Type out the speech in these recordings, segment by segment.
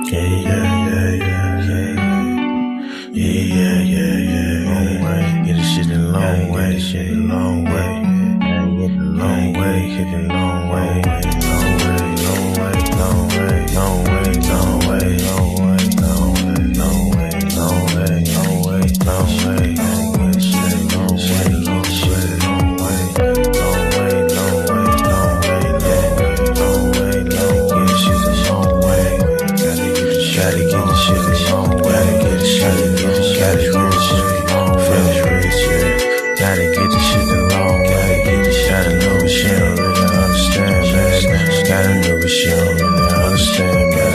Long way, get this shit a long way, this shit a long way. Long way, hit it long way, long way, long way, long way, long way, long way, long way, long way, long way, long way, long way, long way, long way, shit long way, long way, long way, long way, long way, long way, long way, long way, shit a long way. Gotta get the shit a long way, get the shit a long way, finish rich, yeah. Gotta get the shit a long way, get the shit a know what she don't really understand, man. Gotta know what she don't really understand, man.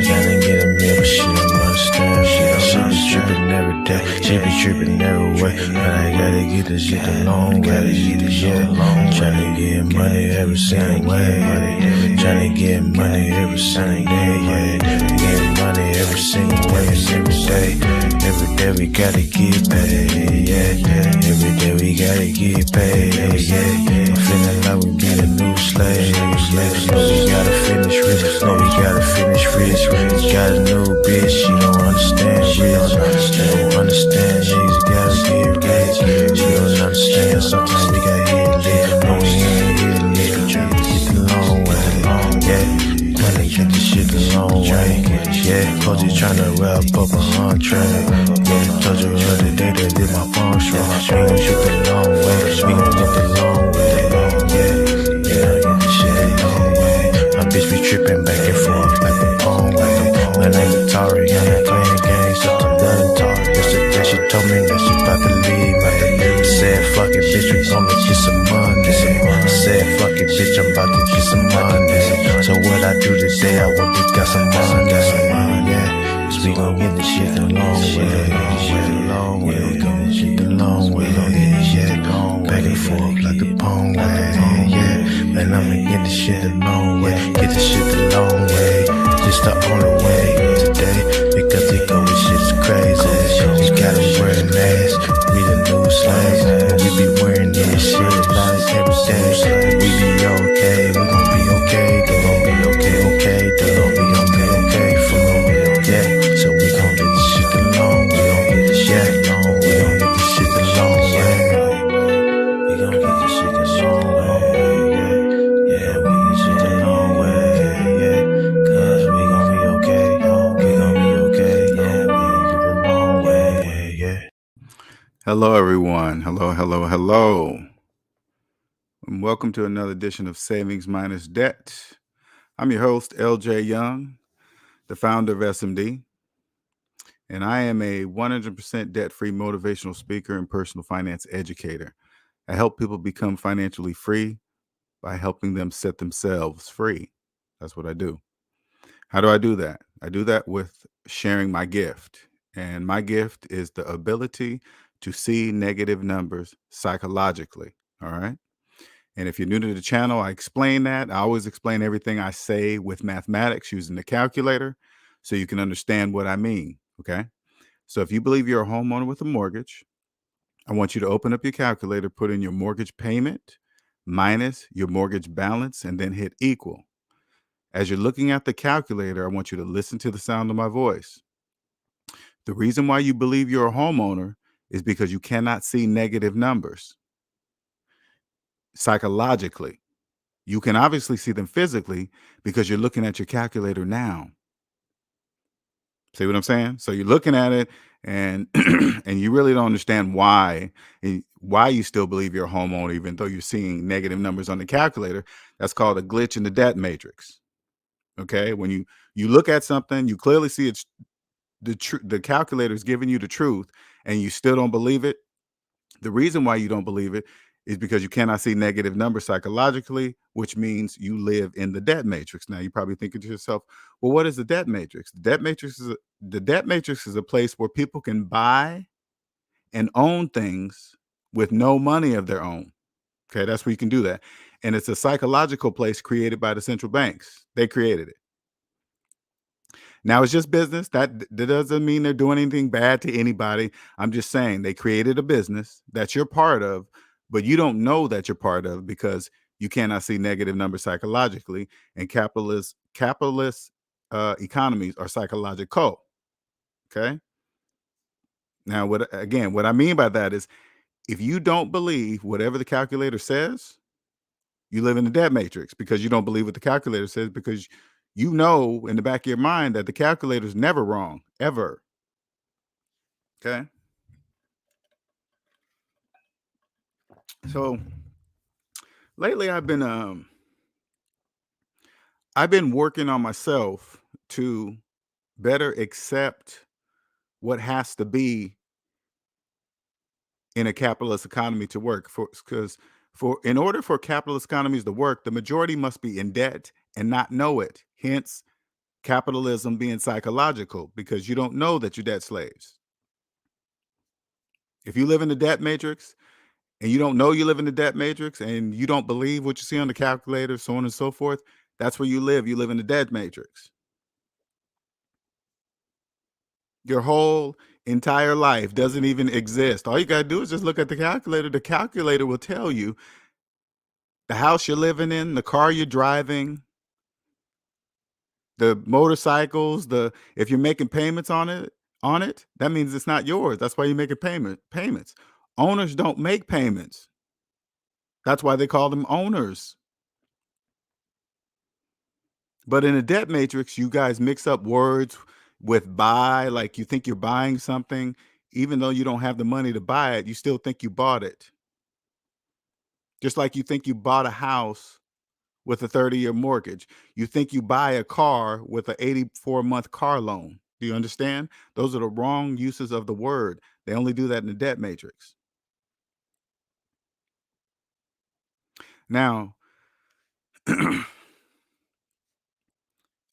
Gotta get a meal, but she don't understand, man. She be trippin' every day, she be trippin' every way, but I gotta get this shit a long way, yeah. Tryna get money every single way, tryna get money every single day, yeah. Get money every single way, every day. Every day we gotta get paid, yeah. Every day we gotta get paid, yeah. I'm feeling like we be the new slave. No, we gotta finish rich. No, we gotta finish rich. Got a new bitch, she don't understand rich. She don't understand niggas gotta get rich. She don't understand sometimes we got hit lit. No, we ain't hit lit. Tryna get the long way, yeah. Tryna get the shit the long way, yeah. Coach is tryna wrap up a entree, yeah. Told you the other day that did my palm strong. We gon' shoot the long way, we gon' get the long way, yeah. Yeah, get the shit the long way. My bitch be trippin' back and forth like a palm way. My name is Tari, and I playing games up to done Tari. Yesterday she told me that she about to leave, I said fuck it, bitch, we gonna get some money. I said fuck it, bitch, I'm about to get some money. So what I do today, I want to get some money, yeah. Cause we gon' get the shit the long way, we gon' get shit the long way, yeah. Back and forth like the palm way, yeah. Man, I'ma get the shit the long way, get the shit the long way. Just the only way today, because they go with shit's crazy. You gotta wear a mask, we the new slaves, and we be wearing this shit like every day. We be okay, we gon' be okay, they gon' be okay, they gon' be okay for me, yeah. So we gon' get this shit the long way, we gon' get this shit long way, we gon' get this shit the long way, we gon' get this shit the long way, yeah, we get this shit the long way, yeah, cause we gon' be okay, we gon' be okay, yeah, we gon' get the long way, yeah. Hello, everyone. Hello. And welcome to another edition of Savings Minus Debt. I'm your host, LJ Young, the founder of SMD, and I am a 100% debt-free motivational speaker and personal finance educator. I help people become financially free by helping them set themselves free. That's what I do. How do I do that? I do that with sharing my gift, and my gift is the ability to see negative numbers psychologically, all right? And if you're new to the channel, I explain that. I always explain everything I say with mathematics using the calculator so you can understand what I mean, okay? So if you believe you're a homeowner with a mortgage, I want you to open up your calculator, put in your mortgage payment minus your mortgage balance, and then hit equal. As you're looking at the calculator, I want you to listen to the sound of my voice. The reason why you believe you're a homeowner is because you cannot see negative numbers psychologically. You can obviously see them physically because you're looking at your calculator now. See what I'm saying? So you're looking at it and and you really don't understand why you still believe you're a homeowner even though you're seeing negative numbers on the calculator. That's called a glitch in the debt matrix. Okay? When you look at something, you clearly see it's the calculator is giving you the truth and you still don't believe it. The reason why you don't believe it is because you cannot see negative numbers psychologically, which means you live in the debt matrix. Now, you're probably thinking to yourself, well, what is the debt matrix? The debt matrix is a place where people can buy and own things with no money of their own. Okay, that's where you can do that. And it's a psychological place created by the central banks. They created it. Now, it's just business. That doesn't mean they're doing anything bad to anybody. I'm just saying they created a business that you're part of, but you don't know that you're part of because you cannot see negative numbers psychologically. And capitalist economies are psychological. Okay. Now, what I mean by that is if you don't believe whatever the calculator says, you live in the debt matrix because you don't believe what the calculator says because you know in the back of your mind that the calculator is never wrong, ever. Okay. So lately I've been working on myself to better accept what has to be in a capitalist economy to work for because for in order for capitalist economies to work, the majority must be in debt and not know it. Hence, capitalism being psychological because you don't know that you're debt slaves. If you live in the debt matrix and you don't know you live in the debt matrix and you don't believe what you see on the calculator, so on and so forth, that's where you live. You live in the debt matrix. Your whole entire life doesn't even exist. All you got to do is just look at the calculator. The calculator will tell you the house you're living in, the car you're driving, the motorcycles, the if you're making payments on it, that means it's not yours. That's why you're making payments. Owners don't make payments. That's why they call them owners. But in a debt matrix, you guys mix up words with buy, like you think you're buying something, even though you don't have the money to buy it, you still think you bought it. Just like you think you bought a house with a 30-year mortgage. You think you buy a car with an 84-month car loan. Do you understand? Those are the wrong uses of the word. They only do that in the debt matrix. Now,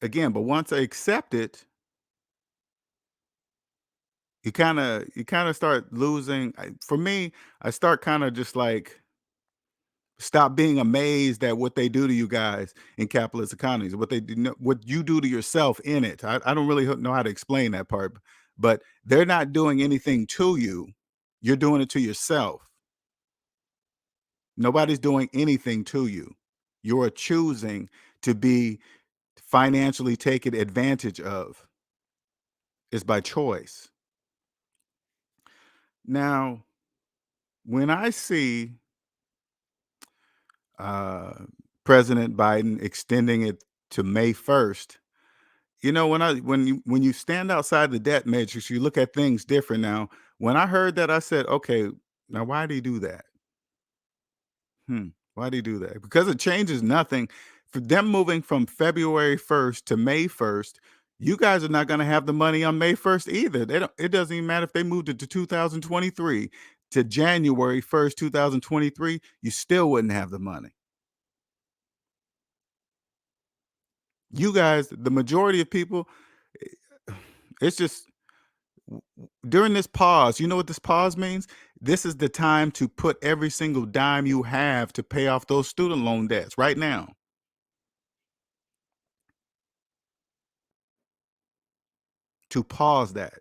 again, but once I accept it, you kind of start losing. For me, I start kind of just like stop being amazed at what they do to you guys in capitalist economies, what they do, what you do to yourself in it. I don't really know how to explain that part, but they're not doing anything to you. You're doing it to yourself. Nobody's doing anything to you. You're choosing to be financially taken advantage of. Is by choice. Now, when I see uh, President Biden extending it to May 1st, when you stand outside the debt matrix, you look at things different now. When I heard that, I said, "Okay, now why did he do that? Why did he do that? Because it changes nothing for them moving from February 1st to May 1st. You guys are not going to have the money on May 1st either. They don't. It doesn't even matter if they moved it to 2023 to January 1st, 2023. You still wouldn't have the money. You guys, the majority of people, it's just during this pause, you know what this pause means? This is the time to put every single dime you have to pay off those student loan debts right now. To pause that.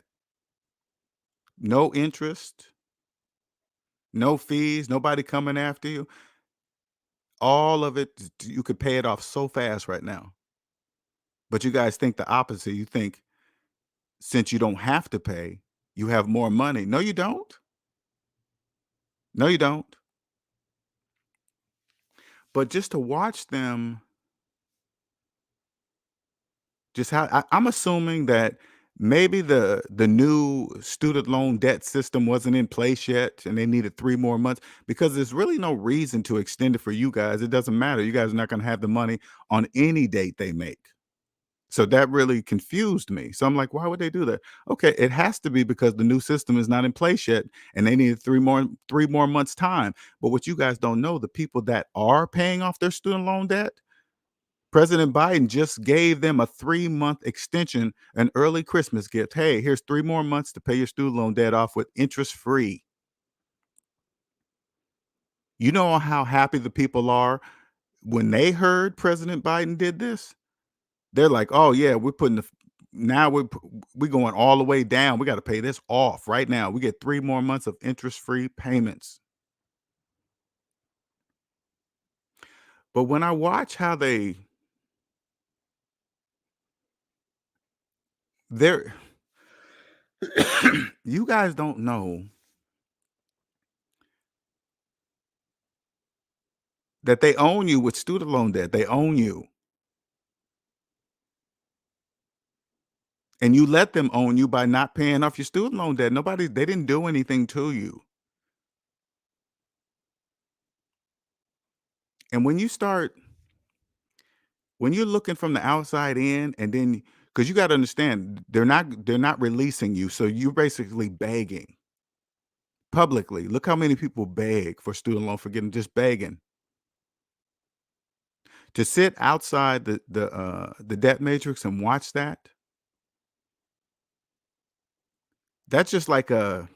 No interest, no fees, nobody coming after you. All of it, you could pay it off so fast right now. But you guys think the opposite. You think since you don't have to pay, you have more money. No, you don't. No, you don't. But just to watch them, just how I'm assuming that maybe the new student loan debt system wasn't in place yet and they needed 3 more months because there's really no reason to extend it for you guys. It doesn't matter. You guys are not going to have the money on any date they make. So that really confused me. So I'm like, why would they do that? Okay, it has to be because the new system is not in place yet and they need three more months time. But what you guys don't know, the people that are paying off their student loan debt, President Biden just gave them a 3-month extension, an early Christmas gift. Hey, here's 3 more months to pay your student loan debt off with interest free. You know how happy the people are when they heard President Biden did this? They're like, "Oh yeah, we're putting now we're going all the way down. We got to pay this off right now. We get 3 more months of interest-free payments." But when I watch how they There, you guys don't know that they own you with student loan debt. They own you. And you let them own you by not paying off your student loan debt. They didn't do anything to you. And when you're looking from the outside in, and then because you got to understand, they're not releasing you. So you're basically begging publicly. Look how many people beg for student loan forgiveness, just begging. To sit outside the debt matrix and watch that's just like I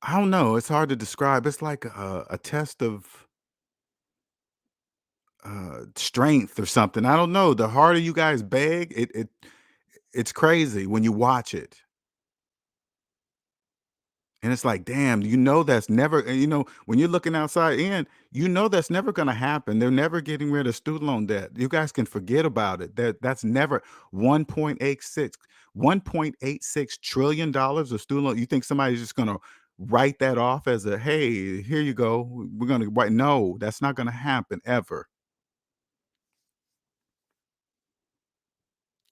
don't know, it's hard to describe. It's like a test of strength or something. I don't know. The harder you guys beg, it's crazy when you watch it. And it's like, damn, that's never, and when you're looking outside in, that's never going to happen. They're never getting rid of student loan debt. You guys can forget about it. That's never 1.86, $1.86 trillion of student loan. You think somebody's just going to write that off as a, hey, here you go. We're going to write. No, that's not going to happen ever.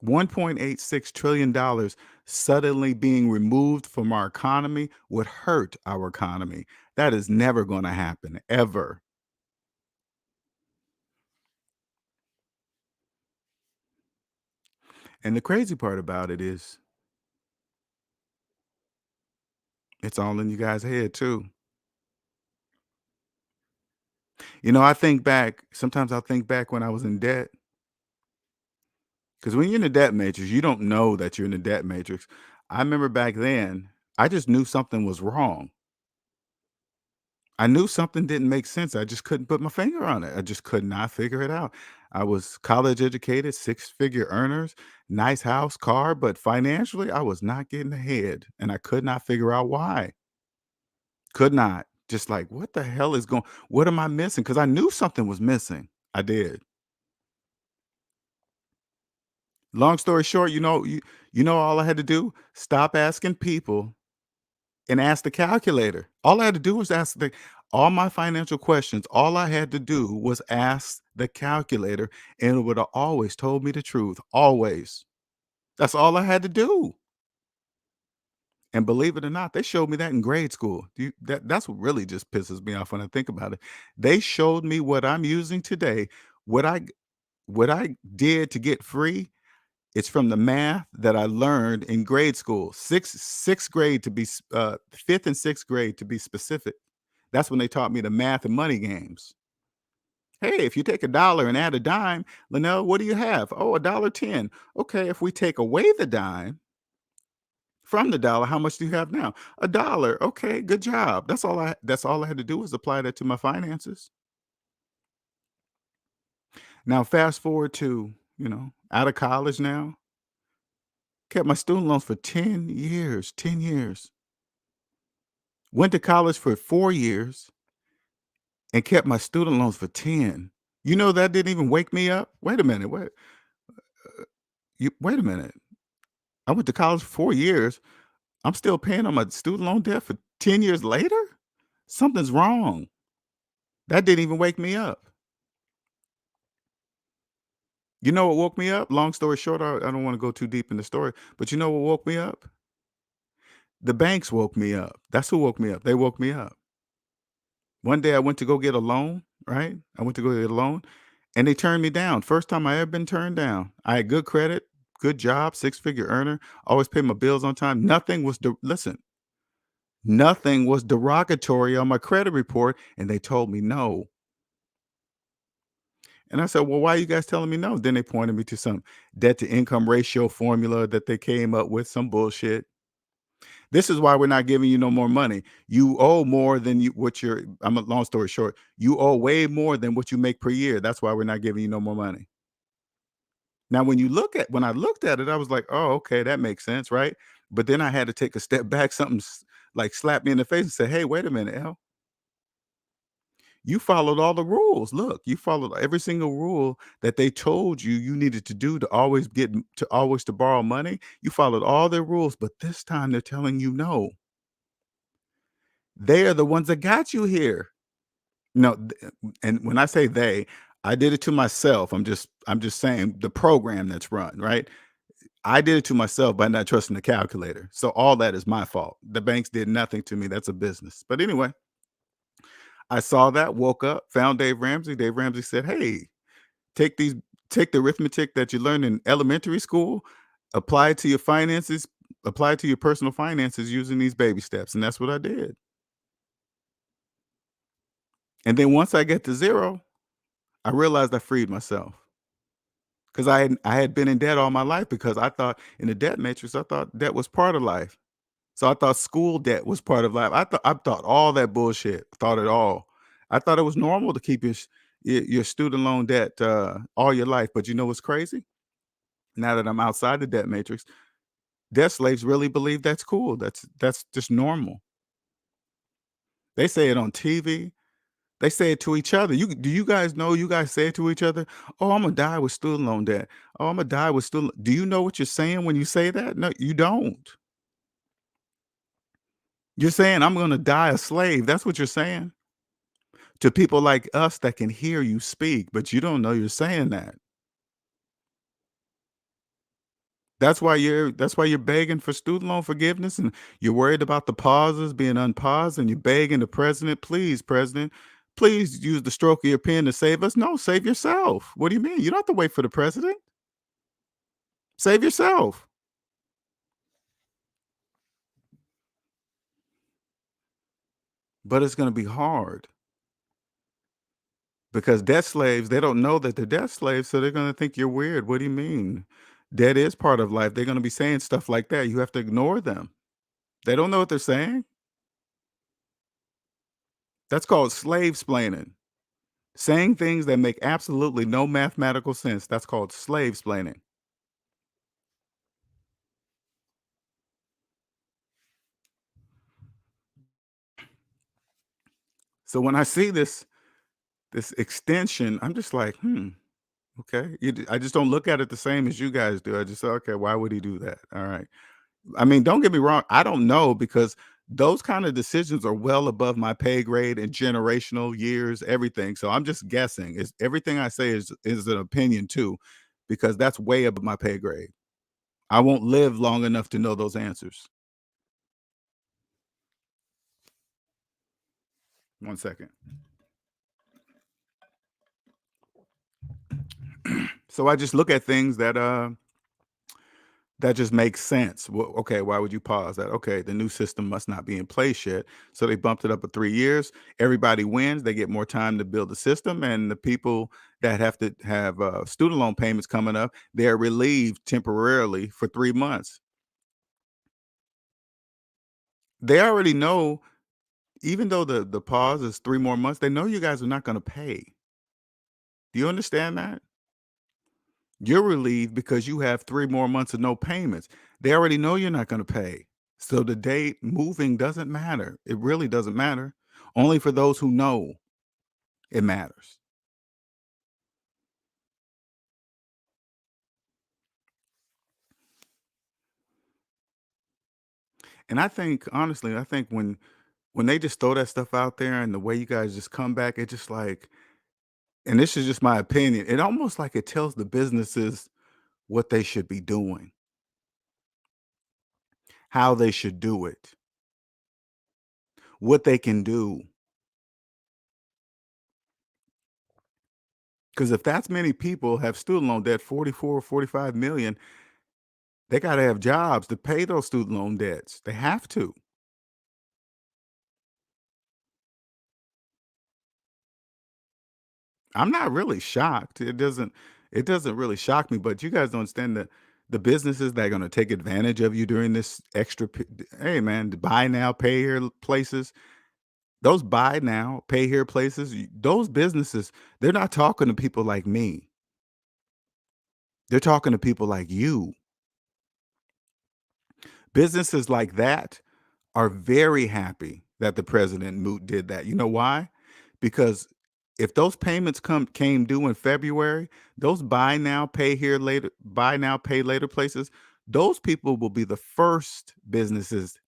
$1.86 trillion suddenly being removed from our economy would hurt our economy. That is never going to happen, ever. And the crazy part about it is it's all in you guys' head too. I think back, sometimes I think back when I was in debt. Because when you're in the debt matrix, you don't know that you're in the debt matrix. I remember back then, I just knew something was wrong. I knew something didn't make sense. I just couldn't put my finger on it. I just could not figure it out. I was college educated, six-figure earners, nice house, car, but financially, I was not getting ahead, and I could not figure out why. Could not. Just like, what the hell is going? What am I missing? Because I knew something was missing. I did. Long story short, all I had to do, stop asking people and ask the calculator. All I had to do was ask all my financial questions. All I had to do was ask the calculator, and it would have always told me the truth. Always. That's all I had to do. And believe it or not, they showed me that in grade school. That's what really just pisses me off when I think about it. They showed me what I'm using today. What I what I did to get free. It's from the math that I learned in grade school, sixth grade to be fifth and sixth grade to be specific. That's when they taught me the math and money games. Hey, if you take $1 and add a dime, Linnell, what do you have? Oh, $1.10. Okay, if we take away the dime from the dollar, how much do you have now? $1. Okay, good job. That's all I had to do was apply that to my finances. Now fast forward to, out of college now, kept my student loans for 10 years, 10 years. Went to college for 4 years and kept my student loans for 10. That didn't even wake me up? Wait a minute, wait a minute. I went to college for 4 years. I'm still paying on my student loan debt for 10 years later? Something's wrong. That didn't even wake me up. You know what woke me up? Long story short, I don't wanna go too deep in the story, but you know what woke me up? The banks woke me up. That's who woke me up. They woke me up. One day I went to go get a loan, right? I went to go get a loan, and they turned me down. First time I ever been turned down. I had good credit, good job, six-figure earner, always pay my bills on time. Nothing was derogatory on my credit report, and they told me no. And I said, "Well, why are you guys telling me no?" Then they pointed me to some debt to income ratio formula that they came up with, some bullshit. This is why we're not giving you no more money. You owe more than I'm a long story short, you owe way more than what you make per year. That's why we're not giving you no more money. Now, when I looked at it, I was like, oh, okay, that makes sense, right? But then I had to take a step back, something like slapped me in the face and say, hey, wait a minute, L. You followed all the rules. Look, you followed every single rule that they told you you needed to do to always to borrow money. You followed all their rules, but this time they're telling you no. They are the ones that got you here. No, and when I say they, I did it to myself. I'm just saying the program that's run, right? I did it to myself by not trusting the calculator. So all that is my fault. The banks did nothing to me. That's a business. But anyway, I saw that, woke up, found Dave Ramsey. Dave Ramsey said, "Hey, take these take the arithmetic that you learned in elementary school, apply it to your finances, apply it to your personal finances using these baby steps." And that's what I did. And then once I get to zero, I realized I freed myself. Because I had been in debt all my life because I thought in the debt matrix, I thought debt was part of life. So I thought school debt was part of life. I thought all that bullshit, thought it all. I thought it was normal to keep your student loan debt all your life. But you know what's crazy? Now that I'm outside the debt matrix, debt slaves really believe that's cool. That's just normal. They say it on TV. They say it to each other. Do you guys know you guys say it to each other? "Oh, I'm gonna die with student loan debt. Oh, I'm gonna die with student." Do you know what you're saying when you say that? No, you don't. You're saying, "I'm gonna die a slave." That's what you're saying to people like us that can hear you speak, but you don't know you're saying that. That's why you're begging for student loan forgiveness, and you're worried about the pauses being unpaused, and you're begging the president, President, please use the stroke of your pen to save us." No, save yourself. What do you mean? You don't have to wait for the president. Save yourself. But it's gonna be hard because debt slaves, they don't know that they're debt slaves, so they're gonna think you're weird. What do you mean? Debt is part of life. They're gonna be saying stuff like that. You have to ignore them. They don't know what they're saying. That's called slave-splaining. Saying things that make absolutely no mathematical sense. That's called slave-splaining. So when I see this extension, I'm just like, okay. I just don't look at it the same as you guys do. I just say, okay, why would he do that? All right. I mean, don't get me wrong. I don't know because those kind of decisions are well above my pay grade and generational years, everything. So I'm just guessing. Is everything I say is an opinion too, because that's way above my pay grade. I won't live long enough to know those answers. One second. So I just look at things that just makes sense. Well, okay, why would you pause that? Okay, the new system must not be in place yet. So they bumped it up to 3 years. Everybody wins. They get more time to build the system. And the people that have to have student loan payments coming up, they're relieved temporarily for 3 months. They already know, even though the pause is 3 more months, they know you guys are not going to pay. Do you understand that? You're relieved because you have 3 more months of no payments. They already know you're not going to pay. So the date moving doesn't matter. It really doesn't matter. Only for those who know it matters. And I think, honestly, I think when they just throw that stuff out there and the way you guys just come back, it just like, and this is just my opinion, it almost like it tells the businesses what they should be doing, how they should do it, what they can do. Because if that's many people have student loan debt, 44, 45 million, they got to have jobs to pay those student loan debts. They have to. I'm not really shocked. It doesn't really shock me, but you guys don't understand the businesses that are going to take advantage of you during this hey man, the buy now, pay here places, those buy now, pay here places, those businesses, they're not talking to people like me. They're talking to people like you. Businesses like that are very happy that the president did that. You know why? Because if those payments came due in February, those buy now, pay later places, those people will be the first businesses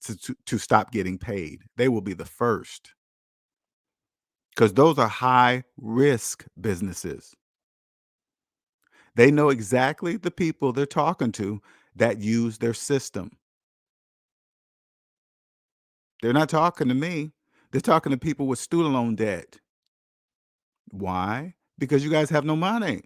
to stop getting paid. They will be the first because those are high risk businesses. They know exactly the people they're talking to that use their system. They're not talking to me. They're talking to people with student loan debt. Why? Because you guys have no money.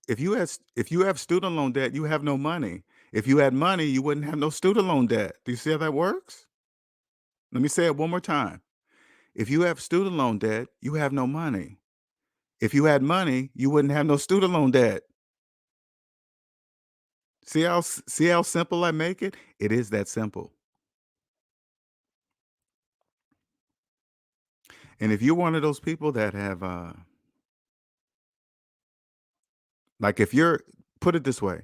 If you have student loan debt, you have no money. If you had money, you wouldn't have no student loan debt. Do you see how that works? Let me say it one more time. If you have student loan debt, you have no money. If you had money, you wouldn't have no student loan debt. See how simple I make it? It is that simple. And if you're one of those people that have like if you're put it this way,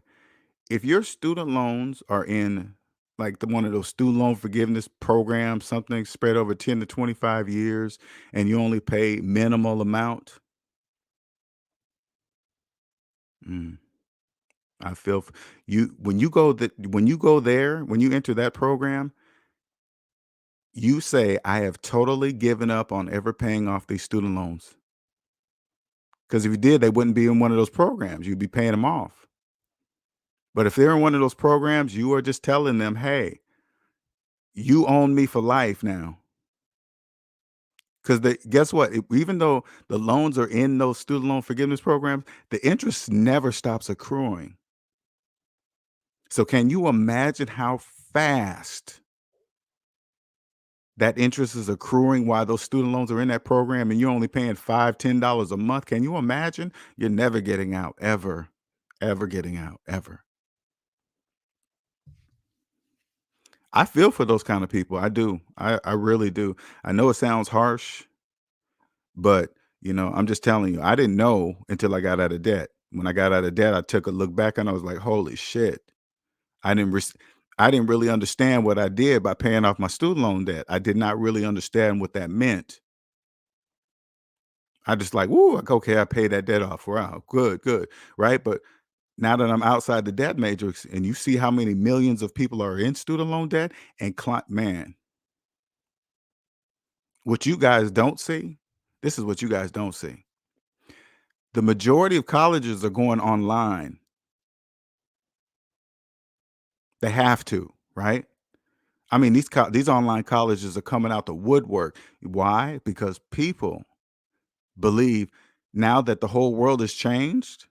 if your student loans are in like the one of those student loan forgiveness programs, something spread over 10 to 25 years, and you only pay minimal amount, mm, I feel you when you go there, when you enter that program, you say, I have totally given up on ever paying off these student loans. Because if you did, they wouldn't be in one of those programs. You'd be paying them off. But if they're in one of those programs, you are just telling them, hey, you own me for life now. Because guess what? Even though the loans are in those student loan forgiveness programs, the interest never stops accruing. So can you imagine how fast that interest is accruing while those student loans are in that program and you're only paying $5, $10 a month? Can you imagine? You're never getting out, ever, ever getting out, ever. I feel for those kind of people. I do. I really do. I know it sounds harsh, but I'm just telling you, I didn't know until I got out of debt. When I got out of debt, I took a look back and I was like, holy shit. I didn't res- I didn't really understand what I did by paying off my student loan debt. I did not really understand what that meant. I just like, woo, like, okay, I paid that debt off. Wow, good, good. Right. But now that I'm outside the debt matrix and you see how many millions of people are in student loan debt and man, what you guys don't see, this is what you guys don't see. The majority of colleges are going online. They have to, right? I mean, these online colleges are coming out the woodwork. Why? Because people believe now that the whole world has changed,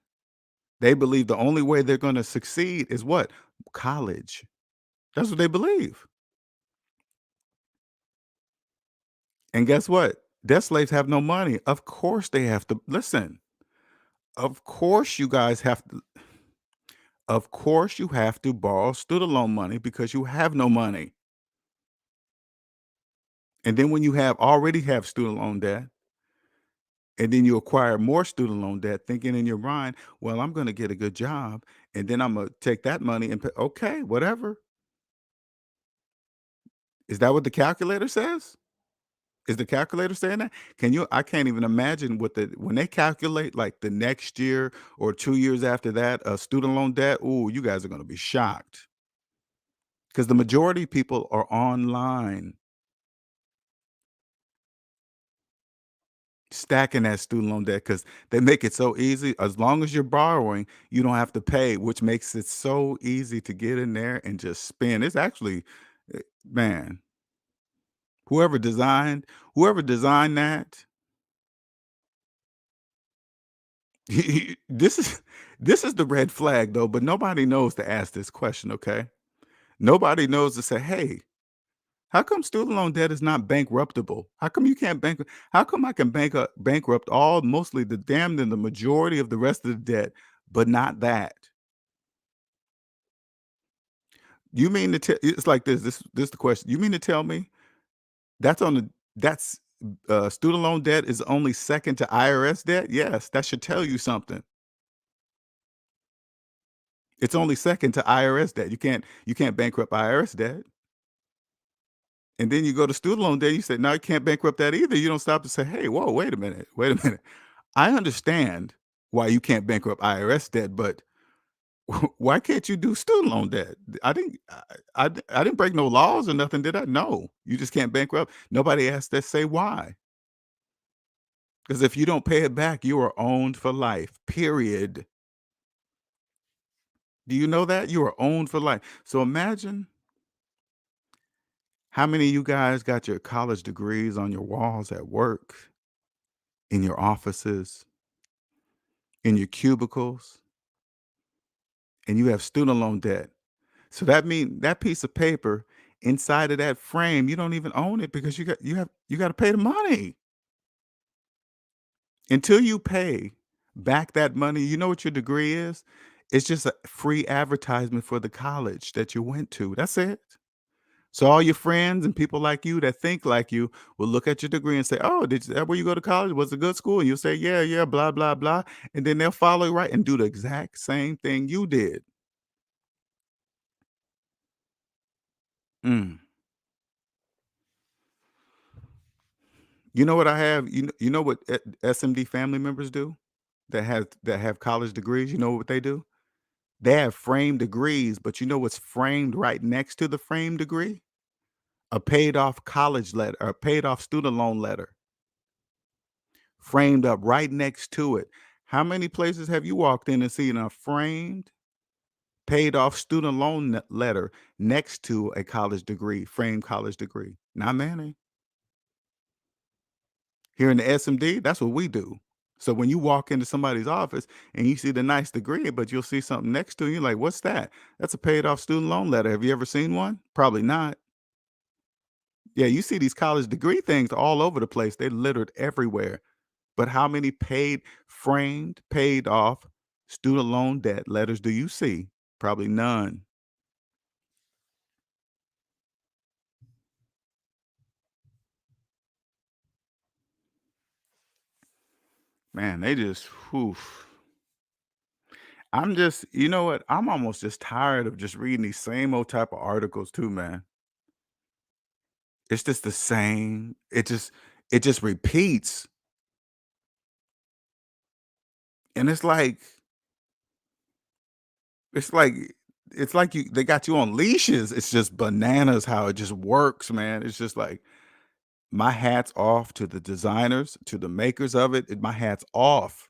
they believe the only way they're going to succeed is what? College. That's what they believe. And guess what? Debt slaves have no money. Of course they have to listen. Of course you guys have to Of course you have to borrow student loan money because you have no money. And then when you already have student loan debt, and then you acquire more student loan debt thinking in your mind, well, I'm going to get a good job and then I'm going to take that money and pay. Okay, whatever. Is that what the calculator says? Is the calculator saying that? I can't even imagine when they calculate like the next year or 2 years after that, student loan debt. Ooh, you guys are going to be shocked because the majority of people are online stacking that student loan debt because they make it so easy. As long as you're borrowing, you don't have to pay, which makes it so easy to get in there and just spend. It's actually, man, whoever designed that, this is this is the red flag though. But nobody knows to ask this question. Okay, nobody knows to say, hey. How come student loan debt is not bankruptable? How come you can't how come I can bankrupt mostly the damned and the majority of the rest of the debt, but not that? You mean to tell it's like this is the question. You mean to tell me that's on the that's student loan debt is only second to IRS debt? Yes, that should tell you something. It's only second to IRS debt. You can't bankrupt IRS debt. And then you go to student loan debt, you say, no, you can't bankrupt that either. You don't stop to say, hey, whoa, wait a minute, wait a minute. I understand why you can't bankrupt IRS debt, but why can't you do student loan debt? I didn't break no laws or nothing, did I? No, you just can't bankrupt. Nobody asked that. Say why? Because if you don't pay it back, you are owned for life. Period. Do you know that you are owned for life? So imagine how many of you guys got your college degrees on your walls at work, in your offices, in your cubicles, and you have student loan debt. So that means that piece of paper inside of that frame, you don't even own it because you got to pay the money. Until you pay back that money, you know what your degree is? It's just a free advertisement for the college that you went to. That's it. So all your friends and people like you that think like you will look at your degree and say, "Oh, that where you go to college? Was it a good school?" And you'll say, "Yeah, yeah, blah, blah, blah." And then they'll follow you right and do the exact same thing you did. Mm. You know what I have? You know what SMD family members do that have college degrees? You know what they do? They have framed degrees, but you know what's framed right next to the framed degree? A paid off college letter, or a paid off student loan letter, framed up right next to it. How many places have you walked in and seen a framed, paid off student loan letter next to a college degree, framed college degree? Not many. Here in the SMD, that's what we do. So when you walk into somebody's office and you see the nice degree, but you'll see something next to you, like, what's that? That's a paid off student loan letter. Have you ever seen one? Probably not. Yeah, you see these college degree things all over the place. They're littered everywhere. But how many paid, framed, paid off student loan debt letters do you see? Probably none. Man, they just, whew. I'm just, you know what? I'm almost just tired of just reading these same old type of articles too, man. It's just the same. It just repeats. And it's like it's like you they got you on leashes. It's just bananas how it just works, man. It's just like my hat's off to the designers, to the makers of it. My hat's off.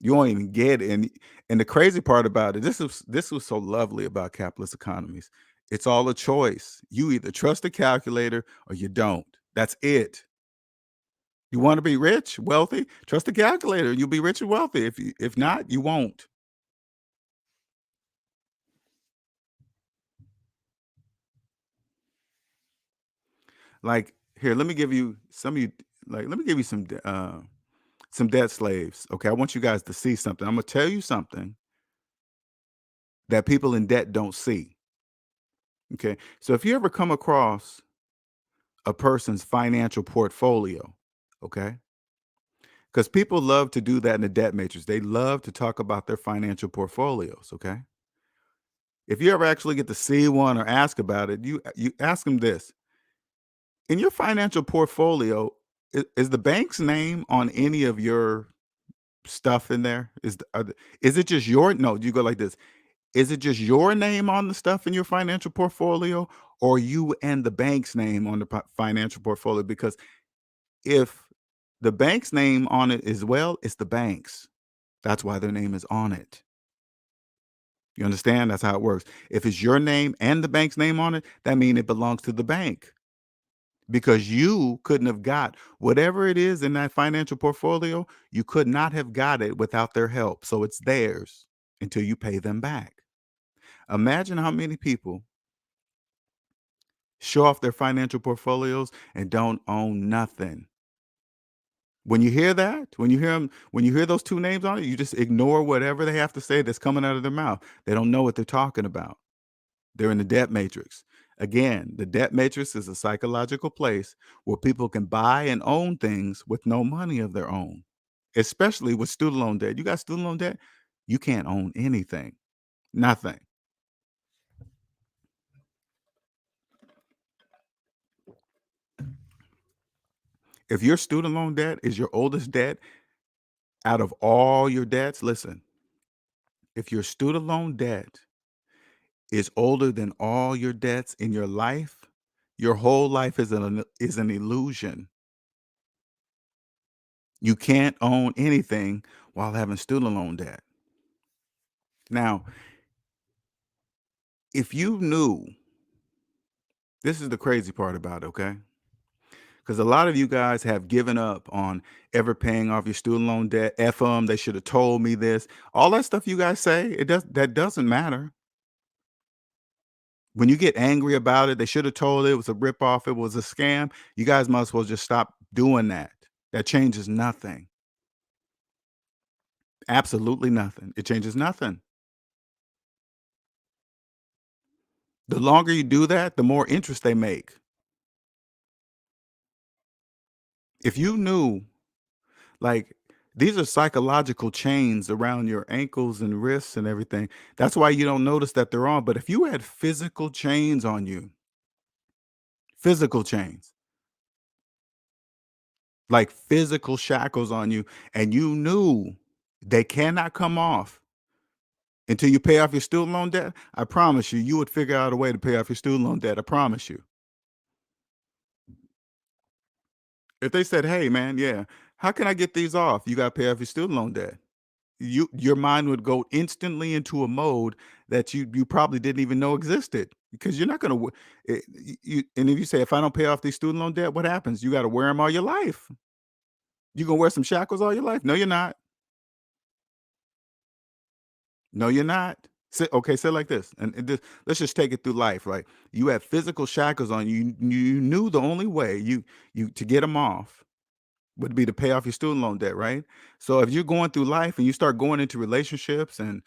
You won't even get it. And the crazy part about it, this was so lovely about capitalist economies. It's all a choice. You either trust the calculator or you don't. That's it. You want to be rich, wealthy, trust the calculator. You'll be rich and wealthy. If not, you won't. Like here, let me give you some of you like let me give you some debt slaves. Okay. I want you guys to see something. I'm gonna tell you something that people in debt don't see. Okay. So if you ever come across a person's financial portfolio, okay? Because people love to do that in the debt matrix. They love to talk about their financial portfolios, okay? If you ever actually get to see one or ask about it, you ask them this. In your financial portfolio, is the bank's name on any of your stuff in there? Is it just your no, you go like this. Is it just your name on the stuff in your financial portfolio or you and the bank's name on the financial portfolio? Because if the bank's name on it as well, it's the bank's. That's why their name is on it. You understand? That's how it works. If it's your name and the bank's name on it, that means it belongs to the bank because you couldn't have got whatever it is in that financial portfolio. You could not have got it without their help. So it's theirs until you pay them back. Imagine how many people show off their financial portfolios and don't own nothing. When you hear that, when you hear those two names on it, you just ignore whatever they have to say that's coming out of their mouth. They don't know what they're talking about. They're in the debt matrix. Again, the debt matrix is a psychological place where people can buy and own things with no money of their own, especially with student loan debt. You got student loan debt, you can't own anything, nothing. If your student loan debt is your oldest debt out of all your debts, listen, if your student loan debt is older than all your debts in your life, your whole life is an illusion. You can't own anything while having student loan debt. Now, if you knew, this is the crazy part about it, okay? Because a lot of you guys have given up on ever paying off your student loan debt. F them, they should have told me this. All that stuff you guys say, that doesn't matter. When you get angry about it, they should have told it was a ripoff, it was a scam. You guys might as well just stop doing that. That changes nothing. Absolutely nothing. It changes nothing. The longer you do that, the more interest they make. If you knew, like, these are psychological chains around your ankles and wrists and everything. That's why you don't notice that they're on. But if you had physical chains on you, physical chains, like physical shackles on you, and you knew they cannot come off until you pay off your student loan debt, I promise you, you would figure out a way to pay off your student loan debt. I promise you. If they said, "Hey, man, yeah, how can I get these off? You got to pay off your student loan debt." Your mind would go instantly into a mode that you probably didn't even know existed because you're not going to. And if you say, "If I don't pay off these student loan debt, what happens?" You got to wear them all your life. You gonna wear some shackles all your life? No, you're not. No, you're not. Okay, say it like this, and let's just take it through life. Right? You have physical shackles on you. You knew the only way you to get them off would be to pay off your student loan debt, right? So if you're going through life and you start going into relationships and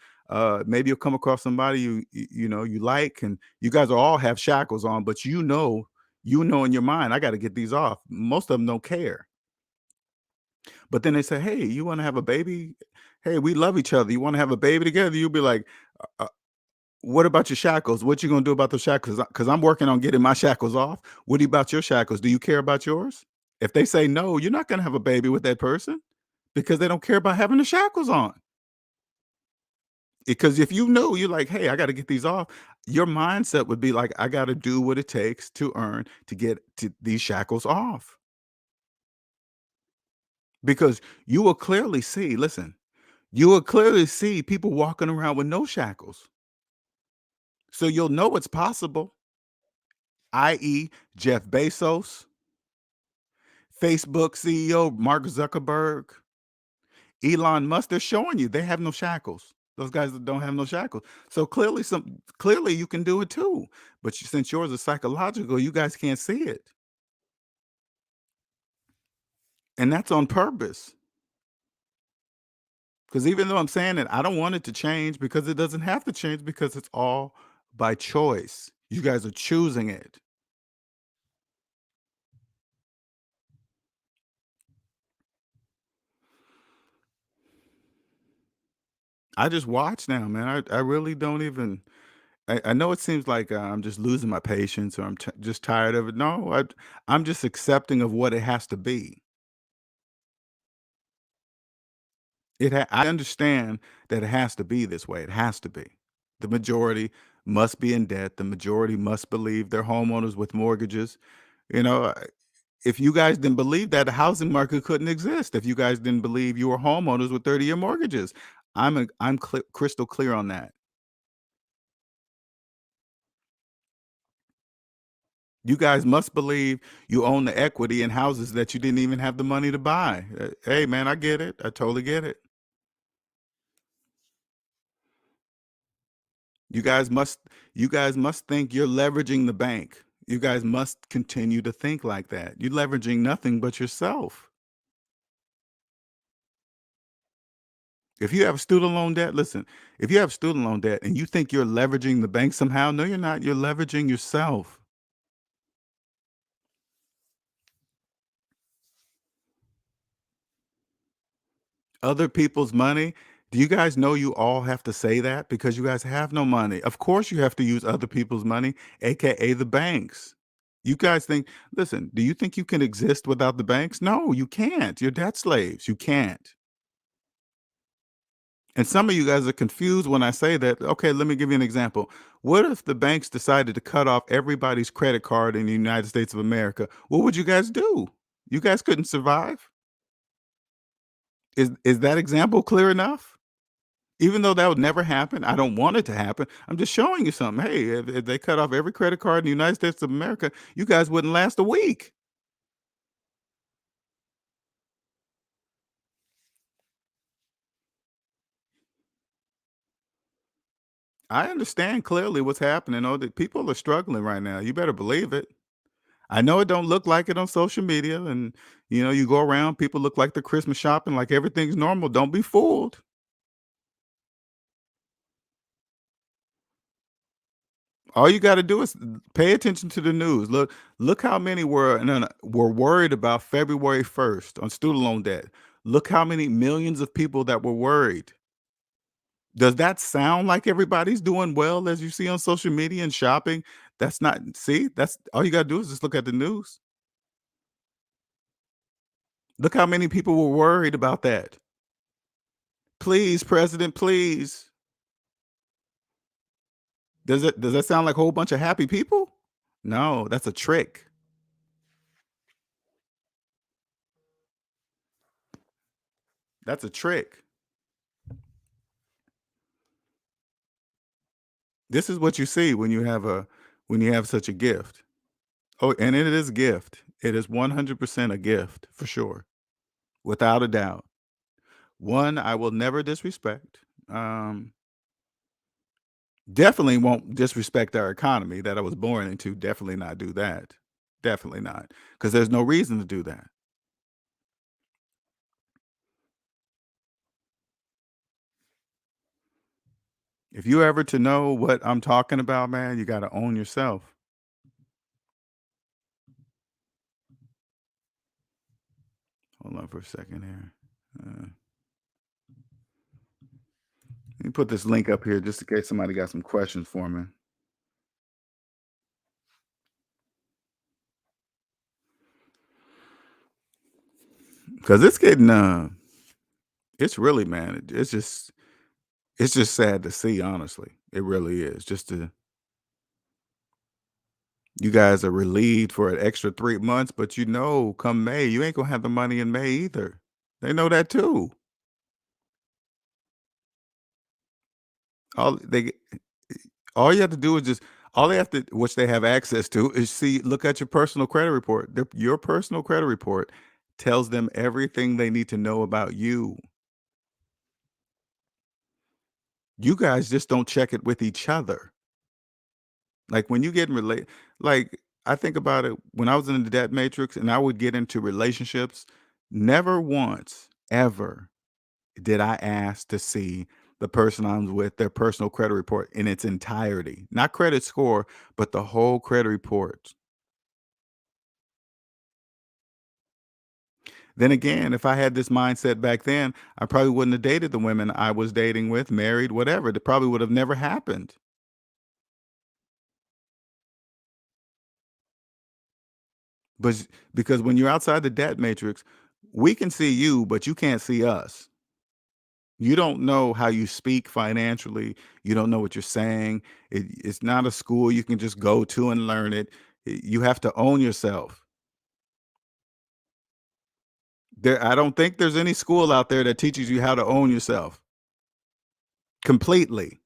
maybe you'll come across somebody you like, and you guys will all have shackles on, but you know in your mind, I got to get these off. Most of them don't care. But then they say, "Hey, you want to have a baby? Hey, we love each other. You want to have a baby together?" You'll be like, "What about your shackles? What you gonna do about those shackles? Because I'm working on getting my shackles off. What about your shackles? Do you care about yours?" If they say no, you're not gonna have a baby with that person because they don't care about having the shackles on. Because if you know, you're like, "Hey, I got to get these off," your mindset would be like, "I got to do what it takes to earn to get these shackles off." Because you will clearly see, listen, you will clearly see people walking around with no shackles. So you'll know it's possible, i.e., Jeff Bezos, Facebook CEO Mark Zuckerberg, Elon Musk, they're showing you they have no shackles. Those guys that don't have no shackles. So clearly you can do it too. But since yours is psychological, you guys can't see it. And that's on purpose. Because even though I'm saying it, I don't want it to change because it doesn't have to change because it's all by choice. You guys are choosing it. I just watch now, man. I really don't even. I know it seems like I'm just losing my patience or I'm just tired of it. No, I'm just accepting of what it has to be. I understand that it has to be this way. It has to be. The majority must be in debt. The majority must believe they're homeowners with mortgages. You know, if you guys didn't believe that, the housing market couldn't exist. If you guys didn't believe you were homeowners with 30-year mortgages, I'm crystal clear on that. You guys must believe you own the equity in houses that you didn't even have the money to buy. Hey, man, I get it. I totally get it. You guys must you guys must think you're leveraging the bank. You guys must continue to think like that. You're leveraging nothing but yourself. If you have student loan debt, listen, if you have student loan debt and you think you're leveraging the bank somehow, no, you're not. You're leveraging yourself. Other people's money. Do you guys know you all have to say that because you guys have no money? Of course, you have to use other people's money, aka the banks. You guys think, listen, do you think you can exist without the banks? No, you can't. You're debt slaves. You can't. And some of you guys are confused when I say that. Okay, let me give you an example. What if the banks decided to cut off everybody's credit card in the United States of America? What would you guys do? You guys couldn't survive? Is that example clear enough? Even though that would never happen, I don't want it to happen. I'm just showing you something. Hey, if they cut off every credit card in the United States of America, you guys wouldn't last a week. I understand clearly what's happening. Oh, the people are struggling right now. You better believe it. I know it don't look like it on social media, and you go around, people look like they're Christmas shopping, like everything's normal. Don't be fooled. All you got to do is pay attention to the news. Look how many were worried about February 1st on student loan debt. Look how many millions of people that were worried. Does that sound like everybody's doing well as you see on social media and shopping? That's not, see, that's all you got to do is just look at the news. Look how many people were worried about that. Please, President, please. Does that sound like a whole bunch of happy people? No, that's a trick. That's a trick. This is what you see when you have such a gift. Oh, and it is a gift. It is 100% a gift for sure, without a doubt. One I will never disrespect. Um, Definitely won't disrespect our economy that I was born into. Definitely not do that. Definitely not, because there's no reason to do that. If you ever to know what I'm talking about, man, you got to own yourself. Hold on for a second here. Let me put this link up here just in case somebody got some questions for me. Because it's getting, it's really, man, it's just sad to see, honestly. It really is. You guys are relieved for an extra 3 months, but come May, you ain't gonna have the money in May either. They know that too. All they all you have to do is just all they have to which they have access to is look at your personal credit report. Your personal credit report tells them everything they need to know about you. You guys just don't check it with each other. Like when you get in like I think about it when I was in the debt matrix and I would get into relationships, never once ever did I ask to see the person I'm with, their personal credit report in its entirety. Not credit score, but the whole credit report. Then again, if I had this mindset back then, I probably wouldn't have dated the women I was dating with, married, whatever. It probably would have never happened. But because when you're outside the debt matrix, we can see you, but you can't see us. You don't know how you speak financially. You don't know what you're saying. It's not a school you can just go to and learn it. You have to own yourself. I don't think there's any school out there that teaches you how to own yourself completely.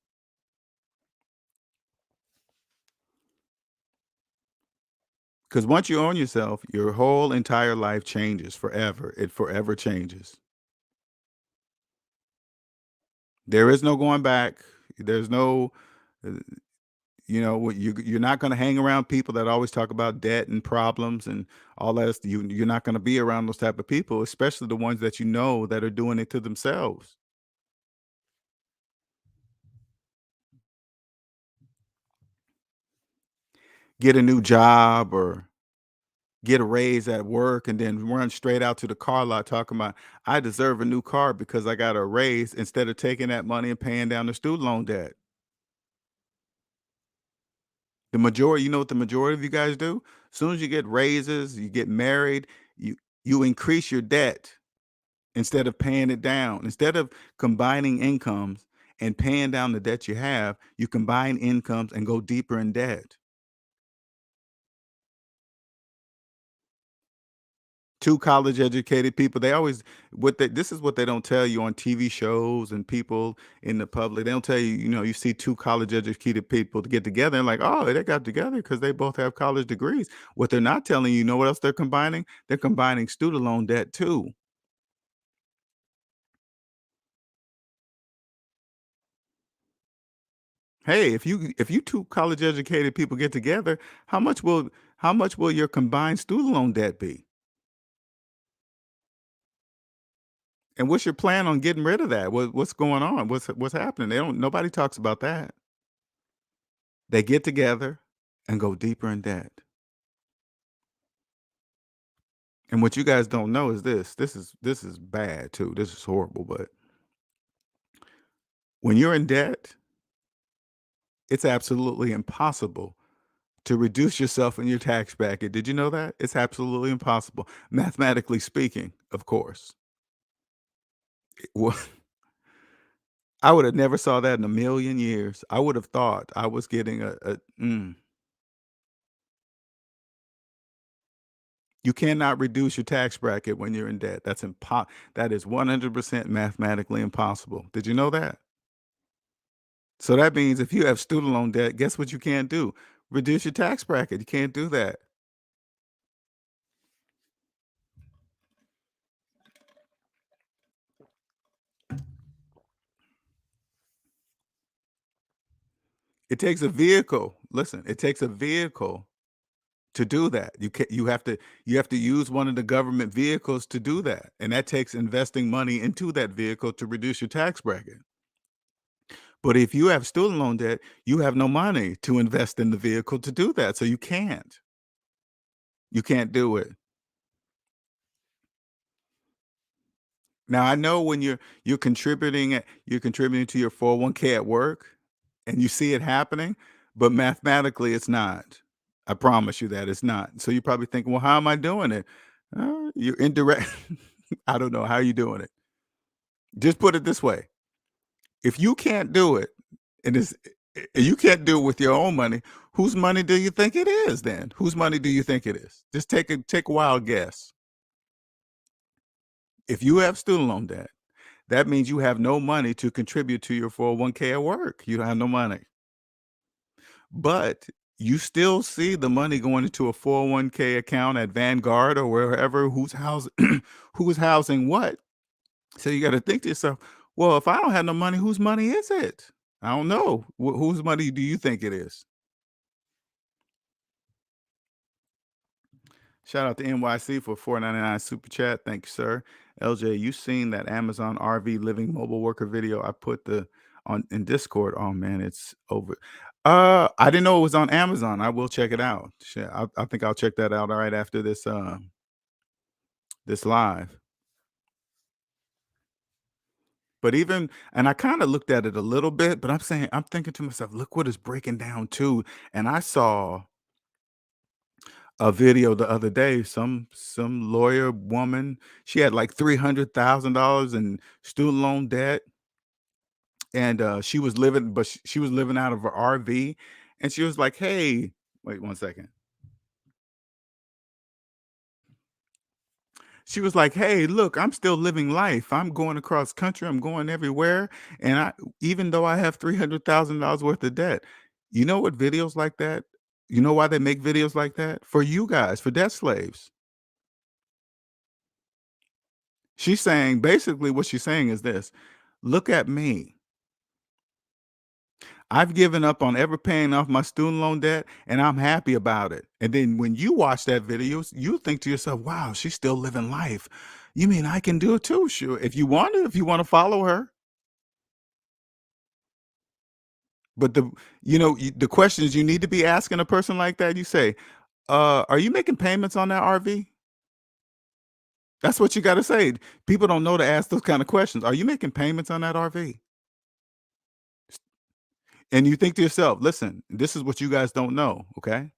Because once you own yourself, your whole entire life changes forever. It forever changes. There is no going back. There's no, uh, you're not going to hang around people that always talk about debt and problems and all that. You're not going to be around those type of people, especially the ones that that are doing it to themselves. Get a new job or get a raise at work and then run straight out to the car lot talking about I deserve a new car because I got a raise instead of taking that money and paying down the student loan debt. The majority, you know what the majority of you guys do? As soon as you get raises, you get married, you increase your debt instead of paying it down. Instead of combining incomes and paying down the debt you have, you combine incomes and go deeper in debt. Two college educated people, they always this is what they don't tell you on TV shows and people in the public. They don't tell you, you see two college educated people to get together and like, oh, they got together because they both have college degrees. What they're not telling you, you know what else they're combining? They're combining student loan debt too. Hey, if you two college educated people get together, how much will your combined student loan debt be? And what's your plan on getting rid of that? What's going on? What's happening? Nobody talks about that. They get together and go deeper in debt. And what you guys don't know is this. This is bad too. This is horrible, but when you're in debt, it's absolutely impossible to reduce yourself in your tax bracket. Did you know that? It's absolutely impossible. Mathematically speaking, of course. Well, I would have never saw that in a million years. I would have thought I was getting you cannot reduce your tax bracket when you're in debt. That is 100% mathematically impossible. Did you know that? So that means if you have student loan debt, guess what you can't do? Reduce your tax bracket. You can't do that. It takes a vehicle. Listen, it takes a vehicle to do that. You have to use one of the government vehicles to do that. And that takes investing money into that vehicle to reduce your tax bracket. But if you have student loan debt, you have no money to invest in the vehicle to do that. So you can't. You can't do it. Now I know when you're contributing to your 401k at work and you see it happening, but mathematically it's not. I promise you that it's not. So you're probably thinking, well, how am I doing it? You're indirect. I don't know how you doing it. Just put it this way. If you can't do it, and you can't do it with your own money, whose money do you think it is then? Whose money do you think it is? Just take a wild guess. If you have student loan debt, that means you have no money to contribute to your 401k at work. You don't have no money. But you still see the money going into a 401k account at Vanguard or wherever who's housing who's housing what. So you got to think to yourself, well, if I don't have no money, whose money is it? I don't know. Whose money do you think it is? Shout out to NYC for 4.99 super chat. Thank you, sir. LJ, you seen that Amazon RV living mobile worker video I put the on in Discord? Oh man, it's over. I didn't know it was on Amazon. I will check it out. Shit, I think I'll check that out right after this live. But and I kind of looked at it a little bit, but I'm thinking to myself, look what it's breaking down to. And I saw a video the other day, some lawyer woman, she had like $300,000 in student loan debt, and she was living out of her RV, and she was like, "Hey, wait one second." She was like, "Hey, look, I'm still living life. I'm going across country. I'm going everywhere, and even though I have $300,000 worth of debt." You know what videos like that? You know why they make videos like that? For you guys, for debt slaves. She's saying basically what she's saying is this: "Look at me. I've given up on ever paying off my student loan debt, and I'm happy about it." And then when you watch that video, you think to yourself, "Wow, she's still living life. You mean I can do it too?" Sure, if you want to follow her. But the questions you need to be asking a person like that, you say, "Are you making payments on that RV?" That's what you got to say. People don't know to ask those kind of questions. Are you making payments on that RV? And you think to yourself, listen, this is what you guys don't know, okay?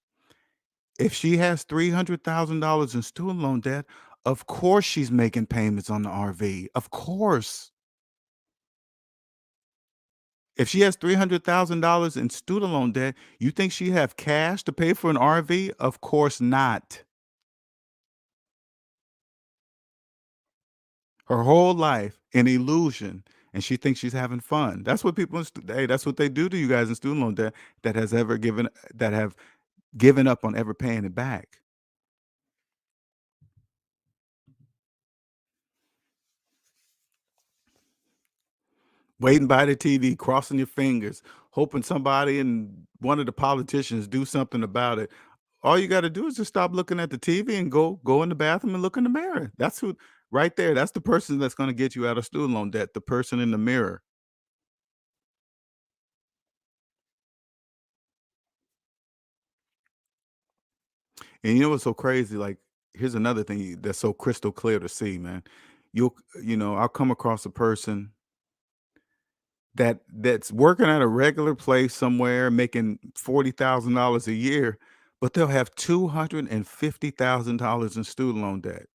If she has $300,000 in student loan debt, of course she's making payments on the RV. Of course. If she has $300,000 in student loan debt, you think she have cash to pay for an RV? Of course not. Her whole life an illusion, and she thinks she's having fun. That's what people hey, that's what they do to you guys in student loan debt that have given up on ever paying it back. Waiting by the TV, crossing your fingers, hoping somebody and one of the politicians do something about it. All you gotta do is just stop looking at the TV and go in the bathroom and look in the mirror. That's who right there, that's the person that's gonna get you out of student loan debt, the person in the mirror. And you know what's so crazy? Like, here's another thing that's so crystal clear to see, man. I'll come across a person that's working at a regular place somewhere making $40,000 a year, but they'll have $250,000 in student loan debt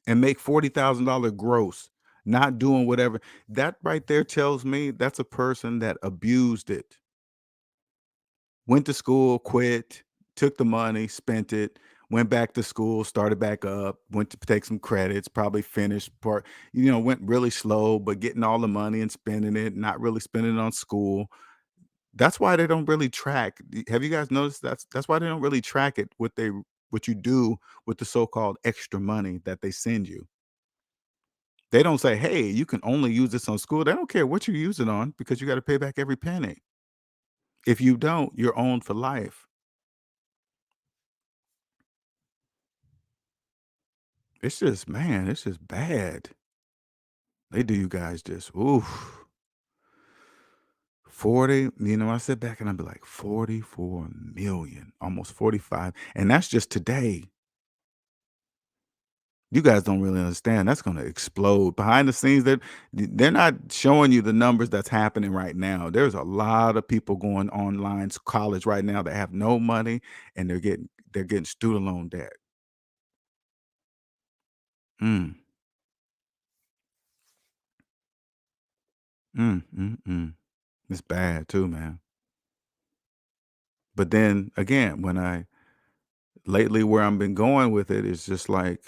and make $40,000 gross, not doing whatever. That right there tells me that's a person that abused it. Went to school, quit, took the money, spent it, went back to school, started back up, went to take some credits, probably finished part, went really slow, but getting all the money and spending it, not really spending it on school. That's why they don't really track. Have you guys noticed that's why they don't really track it what you do with the so-called extra money that they send you. They don't say, "Hey, you can only use this on school." They don't care what you use it on because you got to pay back every penny. If you don't, you're owned for life. It's just, man, it's just bad. They do you guys just, oof. 40, I sit back and I'd be like, 44 million, almost 45. And that's just today. You guys don't really understand. That's going to explode behind the scenes. They're not showing you the numbers that's happening right now. There's a lot of people going online to college right now that have no money and they're getting student loan debt. Mm, mm. It's bad too, man. But then again, when I lately where I've been going with it is just like,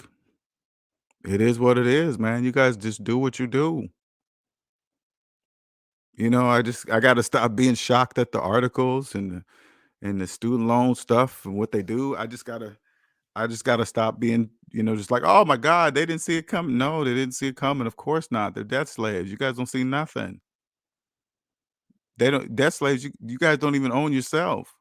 it is what it is, man. You guys just do what you do. I gotta stop being shocked at the articles and the student loan stuff and what they do. I just gotta stop being, just like, oh my God, they didn't see it coming. No, they didn't see it coming. Of course not. They're debt slaves. You guys don't see nothing. They don't debt slaves, you guys don't even own yourself.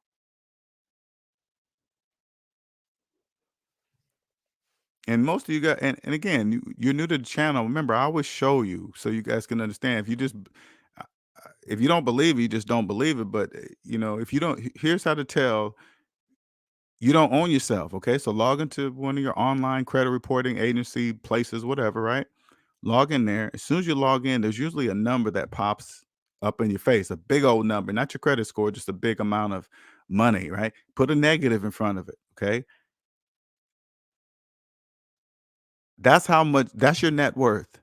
And most of you guys, and again, you're new to the channel. Remember, I always show you so you guys can understand. If you don't believe it, you just don't believe it. But if you don't, here's how to tell you don't own yourself. Okay, so log into one of your online credit reporting agency places, whatever. Right, log in there. As soon as you log in, there's usually a number that pops up in your face, a big old number, not your credit score, just a big amount of money. Right, put a negative in front of it. Okay, that's how much. That's your net worth.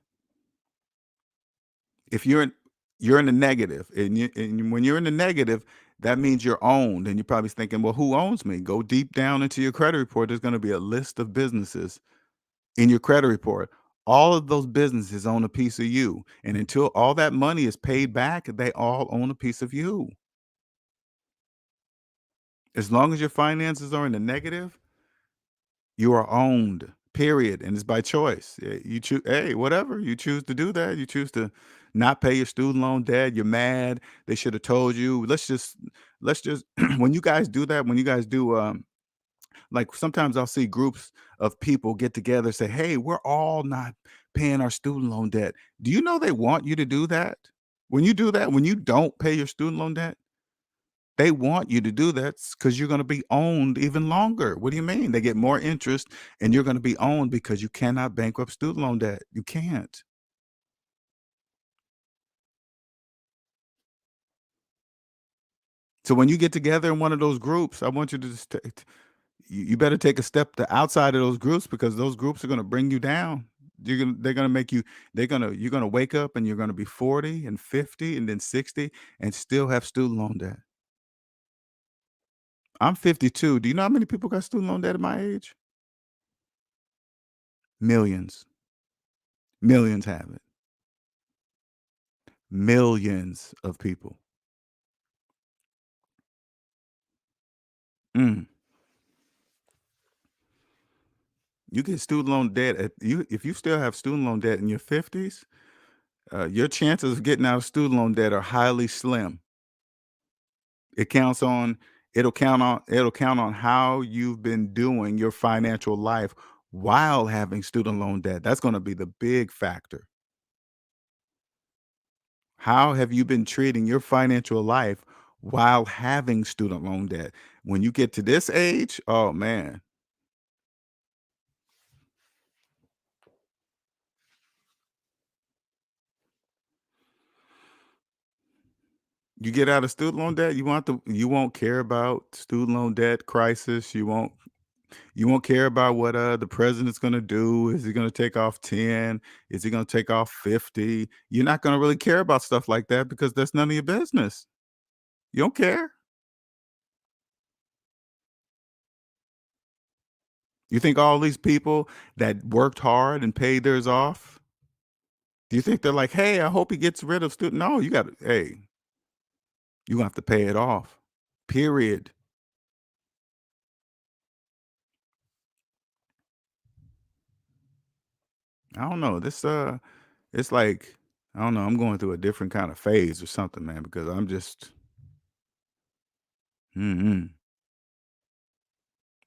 If you're in the negative, and when you're in the negative, that means you're owned, and you're probably thinking, "Well, who owns me?" Go deep down into your credit report. There's going to be a list of businesses in your credit report. All of those businesses own a piece of you, and until all that money is paid back, they all own a piece of you. As long as your finances are in the negative, you are owned, period, and it's by choice. You choose, hey, whatever you choose to do that. You choose to not pay your student loan debt. You're mad. They should have told you. Let's just when you guys do that, when you guys do like sometimes I'll see groups of people get together say, "Hey, we're all not paying our student loan debt." Do you know they want you to do that? When you do that, when you don't pay your student loan debt, they want you to do that because you're gonna be owned even longer. What do you mean? They get more interest and you're gonna be owned because you cannot bankrupt student loan debt. You can't. So when you get together in one of those groups, I want you to just you better take a step to outside of those groups because those groups are going to bring you down. They're going to make you you're going to wake up and you're going to be 40 and 50 and then 60 and still have student loan debt. I'm 52. Do you know how many people got student loan debt at my age? Millions. Millions have it. Millions of people. Mm. You get student loan debt if you still have student loan debt in your 50s, your chances of getting out of student loan debt are highly slim. It counts on it'll count on how you've been doing your financial life while having student loan debt. That's gonna be the big factor. How have you been treating your financial life while having student loan debt? When you get to this age, oh man, you get out of student loan debt, you won't care about student loan debt crisis. You won't care about what the president's gonna do. Is he gonna take off 10? Is he gonna take off 50? You're not gonna really care about stuff like that because that's none of your business. You don't care. You think all these people that worked hard and paid theirs off, do you think they're like, hey, I hope he gets rid of student? No, you got to, hey, you have to pay it off. Period. I don't know. It's like, I don't know, I'm going through a different kind of phase or something, man, because I'm just mm-mm.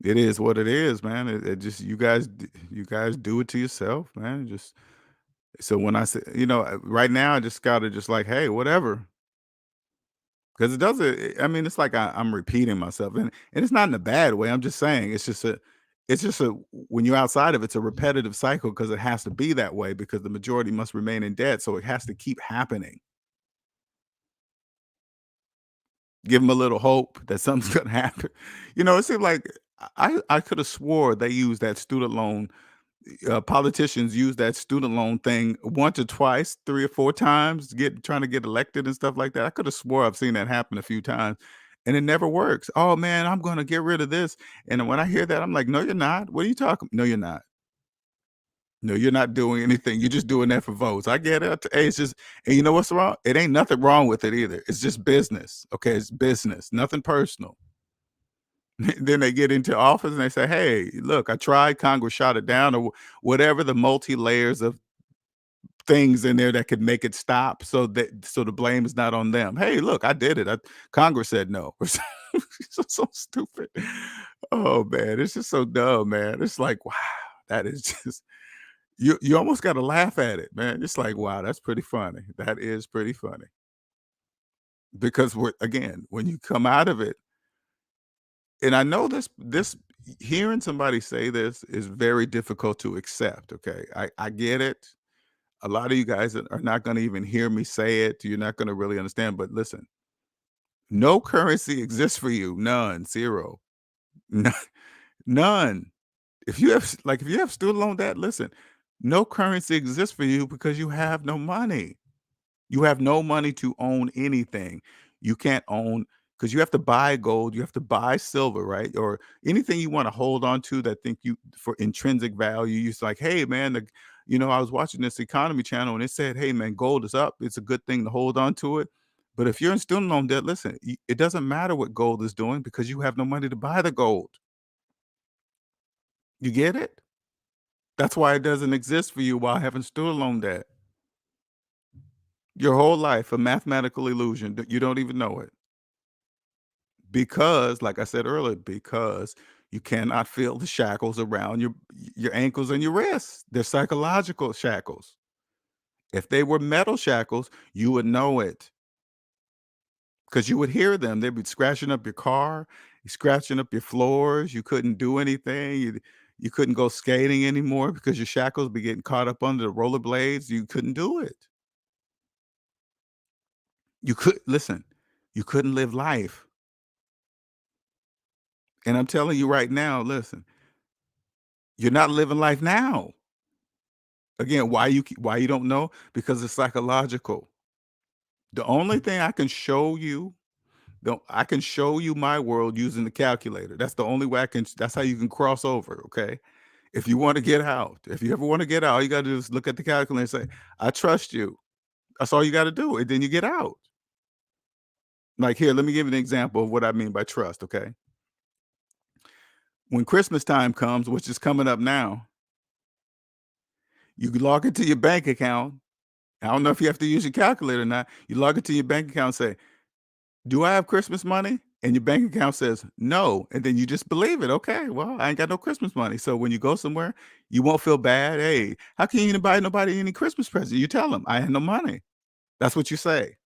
It is what it is, man. It just you guys do it to yourself, man. Just so when I say, right now I just gotta just like, hey, whatever, because it doesn't. I mean, it's like I'm repeating myself, and it's not in a bad way. I'm just saying it's just a when you're outside of it's a repetitive cycle because it has to be that way because the majority must remain in debt, so it has to keep happening. Give them a little hope that something's gonna happen. It seemed like I could have swore they used that student loan politicians use that student loan thing once or twice, 3 or 4 times, trying to get elected and stuff like that. I could have swore I've seen that happen a few times, and it never works. "Oh, man, I'm gonna get rid of this," and when I hear that, I'm like, "No, you're not. What are you talking? No, you're not. No, you're not doing anything. You're just doing that for votes." I get it. Hey, it's just and you know what's wrong? It ain't nothing wrong with it either. It's just business, okay? It's business, nothing personal. Then they get into office and they say, "Hey, look, I tried. Congress shot it down," or whatever the multi layers of things in there that could make it stop so the blame is not on them. "Hey, look, I did it. Congress said no." It's just so stupid. Oh, man, it's just so dumb, man. It's like, wow, that is just you almost gotta laugh at it, man. It's like, wow, that's pretty funny. That is pretty funny because again, when you come out of it and I know this hearing somebody say this is very difficult to accept, okay? I get it. A lot of you guys are not gonna even hear me say it. You're not gonna really understand, but listen, no currency exists for you. None, 0. None. None. If you have student loan debt, listen, no currency exists for you because you have no money. You have no money to own anything. You can't own because you have to buy gold, you have to buy silver, right? Or anything you want to hold on to that think you for intrinsic value. You're like, hey man, I was watching this economy channel and it said, hey man, gold is up. It's a good thing to hold on to it. But if you're in student loan debt, listen, it doesn't matter what gold is doing because you have no money to buy the gold. You get it? That's why it doesn't exist for you while having student loan debt. Your whole life, a mathematical illusion. You don't even know it. Because, like I said earlier, because you cannot feel the shackles around your ankles and your wrists. They're psychological shackles. If they were metal shackles, you would know it because you would hear them. They'd be scratching up your car, scratching up your floors. You couldn't do anything. You couldn't go skating anymore because your shackles be getting caught up under the rollerblades. You couldn't do it. You couldn't live life. And I'm telling you right now, listen, you're not living life now. Again, why you don't know? Because it's psychological. The only thing I can show you, I can show you my world using the calculator. That's the only way I can. That's how you can cross over. Okay. If you want to get out, if you ever want to get out, all you got to do is look at the calculator and say, "I trust you." That's all you got to do, and then you get out. Like here, let me give you an example of what I mean by trust. Okay. When Christmas time comes, which is coming up now, you can log into your bank account. I don't know if you have to use your calculator or not. You log into your bank account and say, "Do I have Christmas money?" And your bank account says no. And then you just believe it. Okay, well, I ain't got no Christmas money. So when you go somewhere, you won't feel bad. Hey, how can you buy nobody any Christmas present? You tell them, I had no money. That's what you say.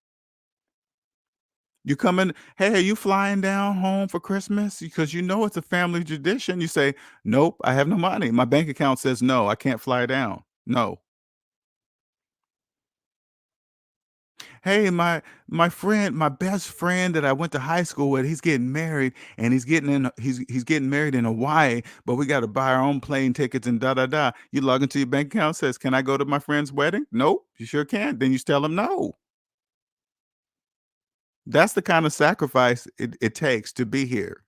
You come in, hey, are you flying down home for Christmas? Because you know it's a family tradition. You say, nope, I have no money. My bank account says no, I can't fly down. No. Hey, my best friend that I went to high school with, he's getting married and he's getting married in Hawaii, but we got to buy our own plane tickets and da da da. You log into your bank account, says, "Can I go to my friend's wedding?" Nope, you sure can. Then you tell them no. That's the kind of sacrifice it takes to be here.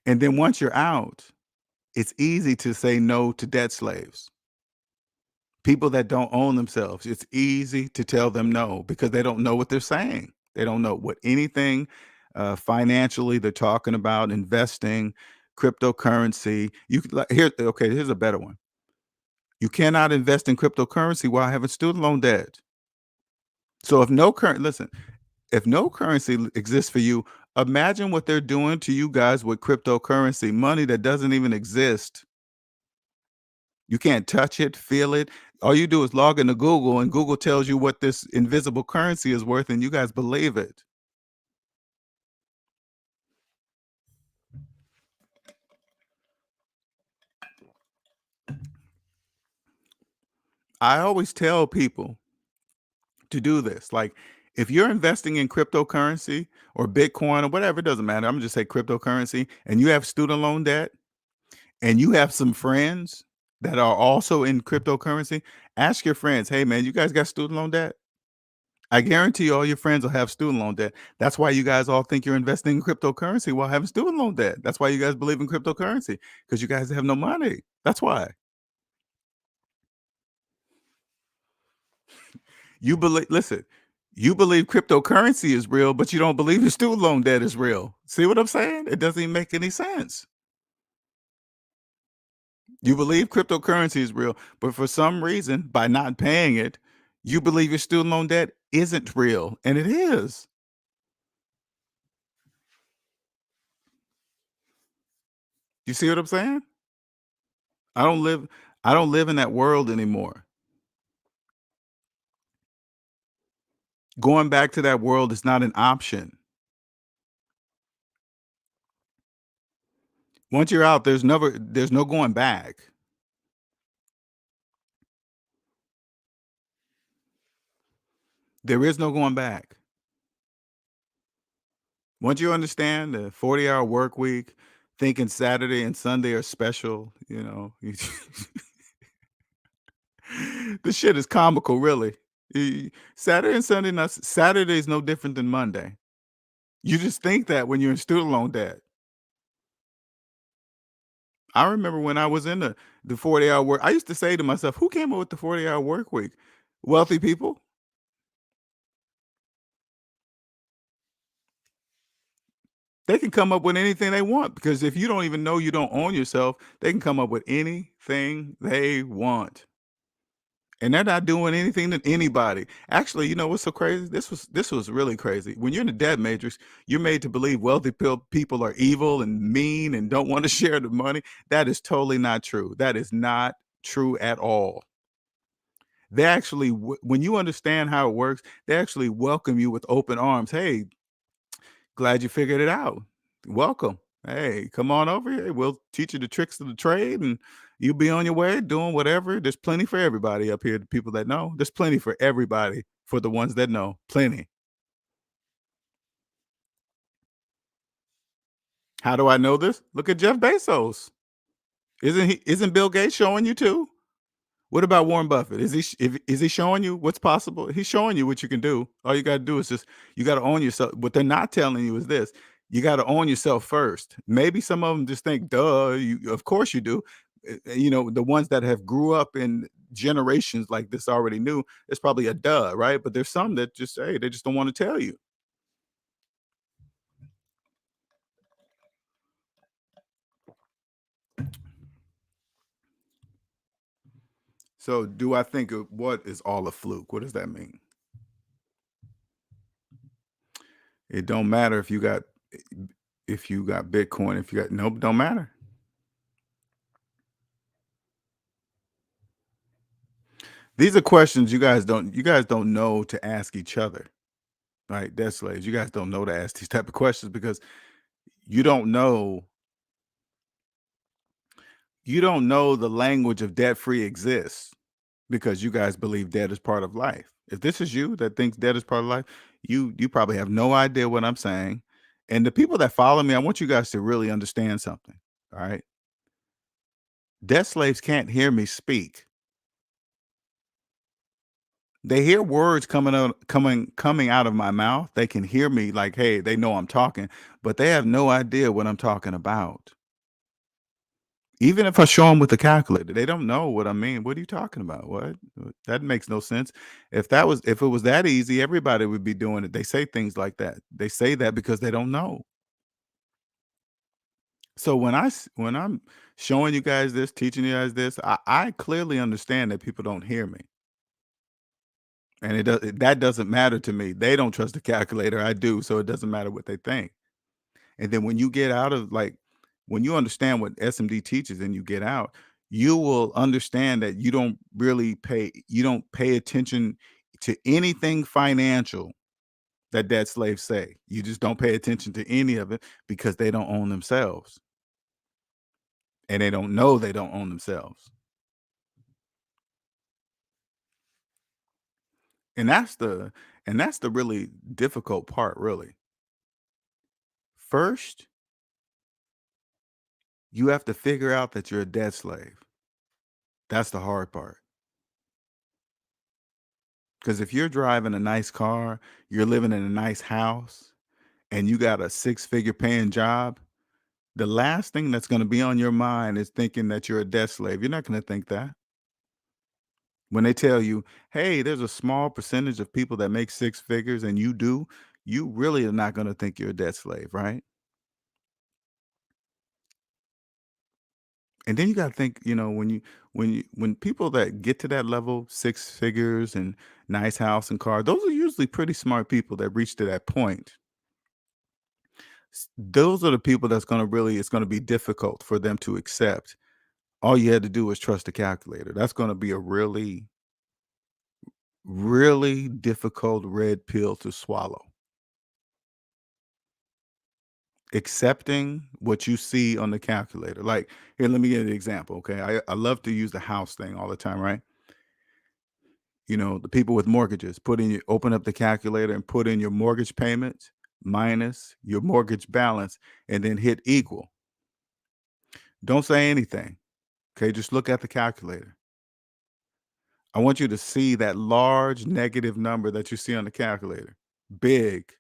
And then once you're out, it's easy to say no to debt slaves. People that don't own themselves, it's easy to tell them no because they don't know what they're saying. They don't know what anything financially they're talking about, investing, cryptocurrency. You could here, okay, here's a better one. You cannot invest in cryptocurrency while having student loan debt. So if no currency exists for you, imagine what they're doing to you guys with cryptocurrency, money that doesn't even exist. You can't touch it, feel it. All you do is log into Google, and Google tells you what this invisible currency is worth, and you guys believe it. I always tell people to do this. Like, if you're investing in cryptocurrency or Bitcoin or whatever, it doesn't matter. I'm gonna just say cryptocurrency, and you have student loan debt, and you have some friends that are also in cryptocurrency, ask your friends, "Hey, man, you guys got student loan debt?" I guarantee you all your friends will have student loan debt. That's why you guys all think you're investing in cryptocurrency while having student loan debt. That's why you guys believe in cryptocurrency because you guys have no money. That's why. You believe listen, you believe cryptocurrency is real, but you don't believe your student loan debt is real. See what I'm saying? It doesn't even make any sense. You believe cryptocurrency is real, but for some reason, by not paying it, you believe your student loan debt isn't real, and it is. You see what I'm saying? I don't live I don't live in that world anymore. Going back to that world is not an option. Once you're out, there's no going back. There is no going back. Once you understand the 40-hour work week, thinking Saturday and Sunday are special, this shit is comical, really. Saturday and Sunday, not Saturday is no different than Monday. You just think that when you're in student loan debt. I remember when I was in the 40-hour work, I used to say to myself, who came up with the 40-hour work week? Wealthy people. They can come up with anything they want because if you don't even know you don't own yourself, they can come up with anything they want. And they're not doing anything to anybody. Actually, you know what's so crazy? This was really crazy. When you're in the debt matrix, you're made to believe wealthy people are evil and mean and don't want to share the money. That is totally not true. That is not true at all. They actually, when you understand how it works, they actually welcome you with open arms. Hey, glad you figured it out. Welcome. Hey, come on over here. We'll teach you the tricks of the trade and you'll be on your way doing whatever. There's plenty for everybody up here. The people that know, there's plenty for everybody for the ones that know. Plenty. How do I know this? Look at Jeff Bezos. Isn't Bill Gates showing you too? What about Warren Buffett? Is he showing you what's possible? He's showing you what you can do. All you got to do is just you got to own yourself. What they're not telling you is this: you got to own yourself first. Maybe some of them just think, "Duh, you of course you do." The ones that have grew up in generations like this already knew it's probably a duh, right? But there's some that just say they just don't want to tell you. So, do I think what is all a fluke? What does that mean? It don't matter if you got Bitcoin, if you got nope, don't matter. These are questions you guys don't know to ask each other, right? Debt slaves. You guys don't know to ask these type of questions because you don't know you don't know the language of debt free exists because you guys believe debt is part of life. If this is you that thinks debt is part of life, you probably have no idea what I'm saying. And the people that follow me, I want you guys to really understand something. All right. Debt slaves can't hear me speak. They hear words coming out of my mouth. They can hear me like, hey, they know I'm talking, but they have no idea what I'm talking about. Even if I show them with the calculator, they don't know what I mean. What are you talking about? What? That makes no sense. If it was that easy, everybody would be doing it. They say things like that. They say that because they don't know. So when I'm showing you guys this, teaching you guys this, I clearly understand that people don't hear me. And that doesn't matter to me. They don't trust the calculator. I do, so it doesn't matter what they think. And then when you get out of when you understand what SMD teaches and you get out, you will understand that you don't pay attention to anything financial that debt slaves say. You just don't pay attention to any of it because they don't own themselves. And they don't know they don't own themselves. And that's the really difficult part, really. First, you have to figure out that you're a debt slave. That's the hard part. Because if you're driving a nice car, you're living in a nice house, and you got a six-figure paying job, the last thing that's going to be on your mind is thinking that you're a debt slave. You're not going to think that. When they tell you, hey, there's a small percentage of people that make six figures and you do, you really are not going to think you're a debt slave, right? And then you gotta think, when people that get to that level, six figures and nice house and car, those are usually pretty smart people that reach to that point. Those are the people that's gonna really it's gonna be difficult for them to accept. All you had to do was trust the calculator. That's gonna be a really, really difficult red pill to swallow. Accepting what you see on the calculator. Like, here, let me give you an example. Okay. I love to use the house thing all the time, right? The people with mortgages, open up the calculator and put in your mortgage payments minus your mortgage balance and then hit equal. Don't say anything. Okay, just look at the calculator. I want you to see that large negative number that you see on the calculator. Big,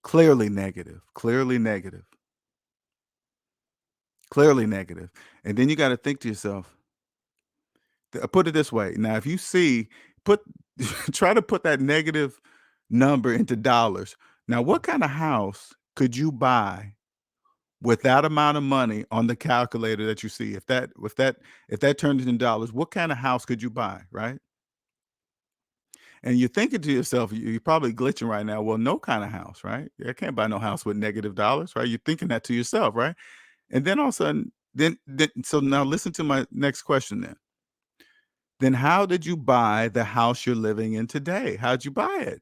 clearly negative, clearly negative, clearly negative. And then you got to think to yourself, put it this way. Now, if you see, put try to put that negative number into dollars. Now, what kind of house could you buy with that amount of money on the calculator that you see? If that turns into dollars, what kind of house could you buy, right? And you're thinking to yourself, you're probably glitching right now. Well, no kind of house, right? I can't buy no house with negative dollars, right? You're thinking that to yourself, right? And then all of a sudden, so now listen to my next question then. Then how did you buy the house you're living in today? How'd you buy it?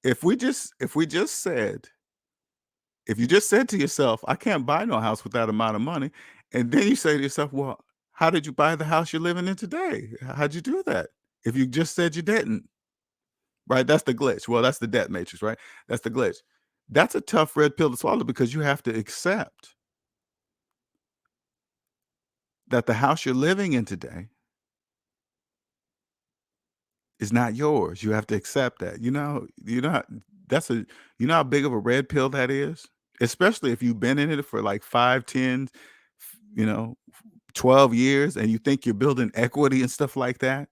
If you just said to yourself, I can't buy no house with that amount of money, and then you say to yourself, well, how did you buy the house you're living in today? How'd you do that? If you just said you didn't, right? That's the glitch. Well, that's the debt matrix, right? That's the glitch. That's a tough red pill to swallow because you have to accept that the house you're living in today is not yours. You have to accept that. That's a you know how big of a red pill that is? Especially if you've been in it for like 5, 10, 12 years and you think you're building equity and stuff like that.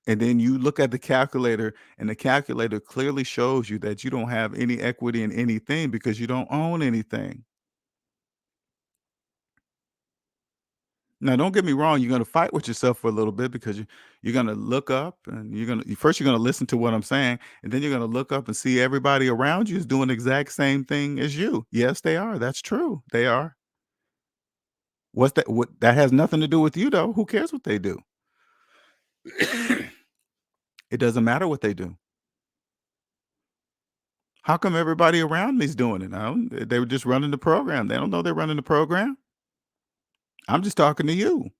And then you look at the calculator and the calculator clearly shows you that you don't have any equity in anything because you don't own anything. Now, don't get me wrong, you're gonna fight with yourself for a little bit because you're gonna look up and you're gonna listen to what I'm saying, and then you're gonna look up and see everybody around you is doing the exact same thing as you. Yes, they are. That's true. They are. What that has nothing to do with you though. Who cares what they do? It doesn't matter what they do. How come everybody around me's doing it? They were just running the program. They don't know they're running the program. I'm just talking to you.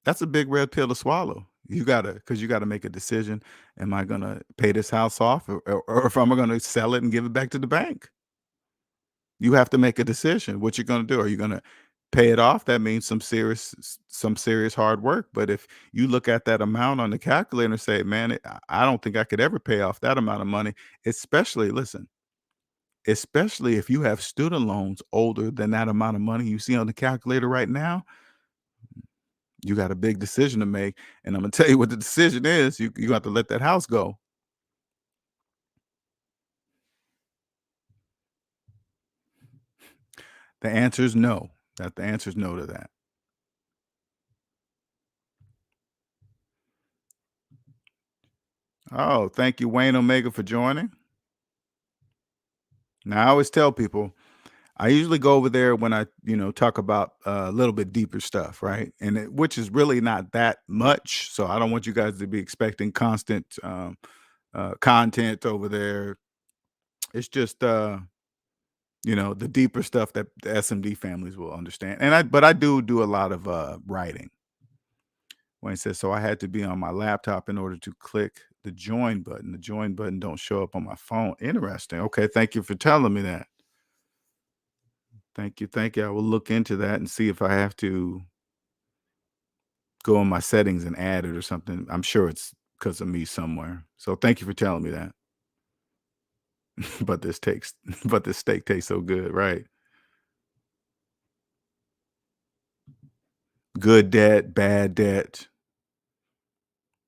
That's a big red pill to swallow. Because you gotta make a decision. Am I gonna pay this house off or if I'm gonna sell it and give it back to the bank? You have to make a decision. What you're gonna do? Are you gonna pay it off? That means some serious hard work. But if you look at that amount on the calculator and say, man, I don't think I could ever pay off that amount of money, especially if you have student loans older than that amount of money you see on the calculator right now, you got a big decision to make. And I'm gonna tell you what the decision is. You have to let that house go. The answer is no. The answer is no to that. Oh, thank you, Wayne Omega, for joining. Now, I always tell people I usually go over there when I talk about a little bit deeper stuff, right? Which is really not that much. So I don't want you guys to be expecting constant content over there. It's just the deeper stuff that the SMD families will understand. But I do a lot of writing. When he says, so I had to be on my laptop in order to click the join button. The join button don't show up on my phone. Interesting. Okay, thank you for telling me that. Thank you. Thank you. I will look into that and see if I have to go in my settings and add it or something. I'm sure it's because of me somewhere. So thank you for telling me that. But this takes but this steak tastes so good, right? Good debt, bad debt.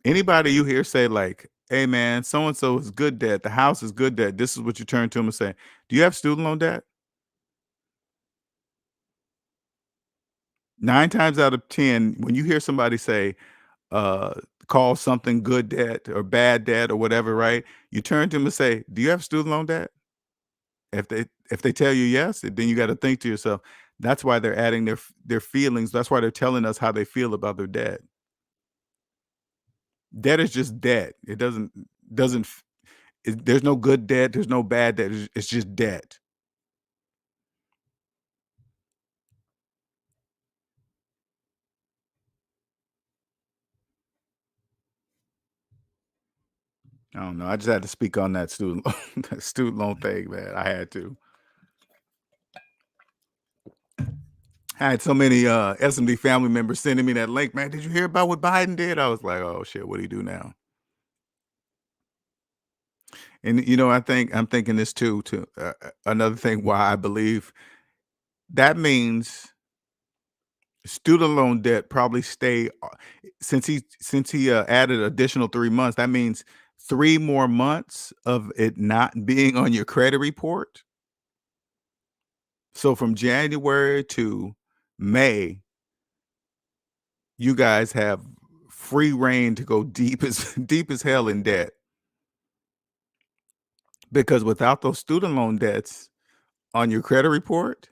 Anybody you hear say like, "Hey man, so and so is good debt. The house is good debt." This is what you turn to them and say, "Do you have student loan debt?" 9 times out of 10, when you hear somebody say, uh, call something good debt or bad debt or whatever, right? You turn to them and say, "Do you have student loan debt?" If they tell you yes, then you gotta think to yourself, that's why they're adding their feelings. That's why they're telling us how they feel about their debt. Debt is just debt. It doesn't f there's no good debt, there's no bad debt, it's just debt. I don't know, I just had to speak on that student loan that student loan thing, man, I had to. I had so many, SMD family members sending me that link, "Man, did you hear about what Biden did?" I was like, "Oh, shit, what do he do now?" And, I'm thinking this too, another thing why I believe that means student loan debt probably since he added additional 3 months, that means 3 more months of it not being on your credit report. So from January to May, you guys have free reign to go deep as deep as hell in debt because without those student loan debts on your credit report,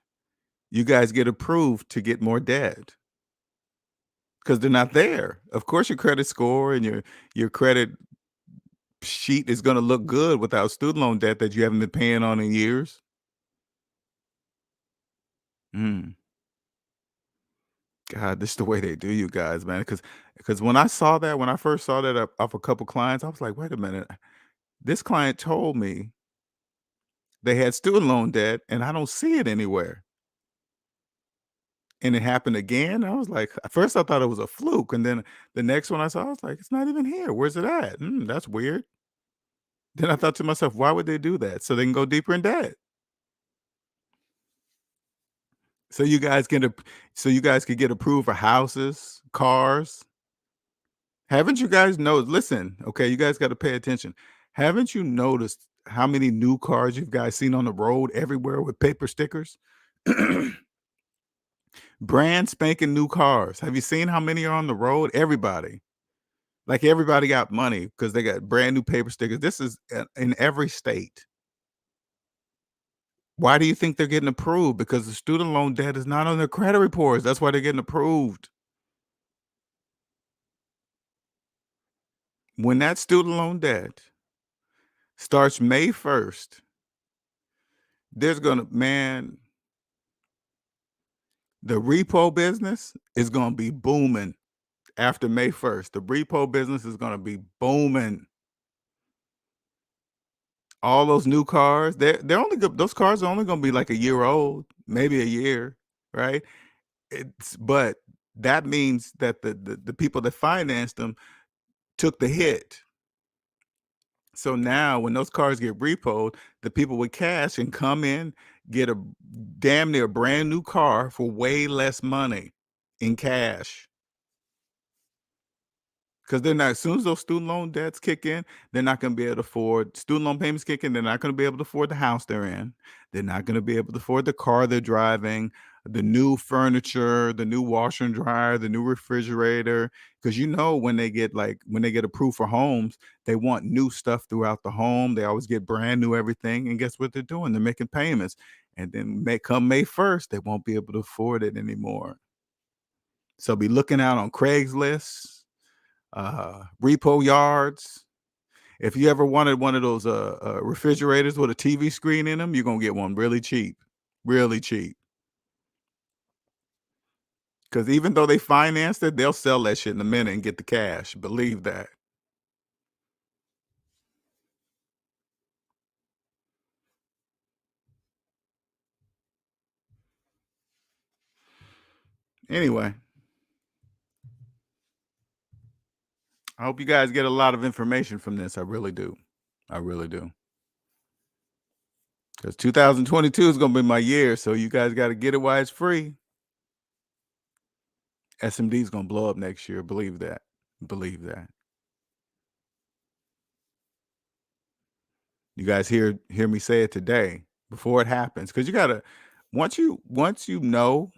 you guys get approved to get more debt because they're not there. Of course, your credit score and your credit sheet is gonna look good without student loan debt that you haven't been paying on in years. Mm, God, this is the way they do you guys, man. Because when I first saw that off a couple clients, I was like, "Wait a minute. This client told me they had student loan debt, and I don't see it anywhere. And it happened again. I was like, at first I thought it was a fluke, and then the next one I saw, I was like, it's not even here. Where's it at? That's weird. Then I thought to myself, why would they do that? So they can go deeper in debt. So you guys could get approved for houses, cars. Haven't you guys noticed? Listen, okay, you guys got to pay attention. Haven't you noticed how many new cars you've guys seen on the road everywhere with paper stickers? Brand spanking new cars. Have you seen how many are on the road? Everybody. Like everybody got money because they got brand new paper stickers. This is in every state. Why do you think they're getting approved? Because the student loan debt is not on their credit reports. That's why they're getting approved. When that student loan debt starts May 1st, the repo business is going to be booming after May 1st. The repo business is going to be booming. All those new cars, those cars are only going to be like a year old, maybe a year, right? But that means that the people that financed them took the hit. So now when those cars get repoed, the people with cash can come in, get a damn near brand new car for way less money in cash. Because they're not, as soon as those student loan debts kick in, they're not going to be able to afford student loan payments kick in. They're not going to be able to afford the house they're in. They're not going to be able to afford the car they're driving, the new furniture, the new washer and dryer, the new refrigerator. Because when they get approved for homes, they want new stuff throughout the home. They always get brand new everything. And guess what they're doing? They're making payments. And then come May 1st, they won't be able to afford it anymore. So be looking out on Craigslist, repo yards. If you ever wanted one of those refrigerators with a TV screen in them, you're gonna get one really cheap. Because even though they financed it, they'll sell that shit in a minute and get the cash. Believe that. Anyway, I hope you guys get a lot of information from this. I really do. Because 2022 is going to be my year, so you guys got to get it while it's free. SMD is going to blow up next year. Believe that. You guys hear me say it today before it happens, because you got to, once you know,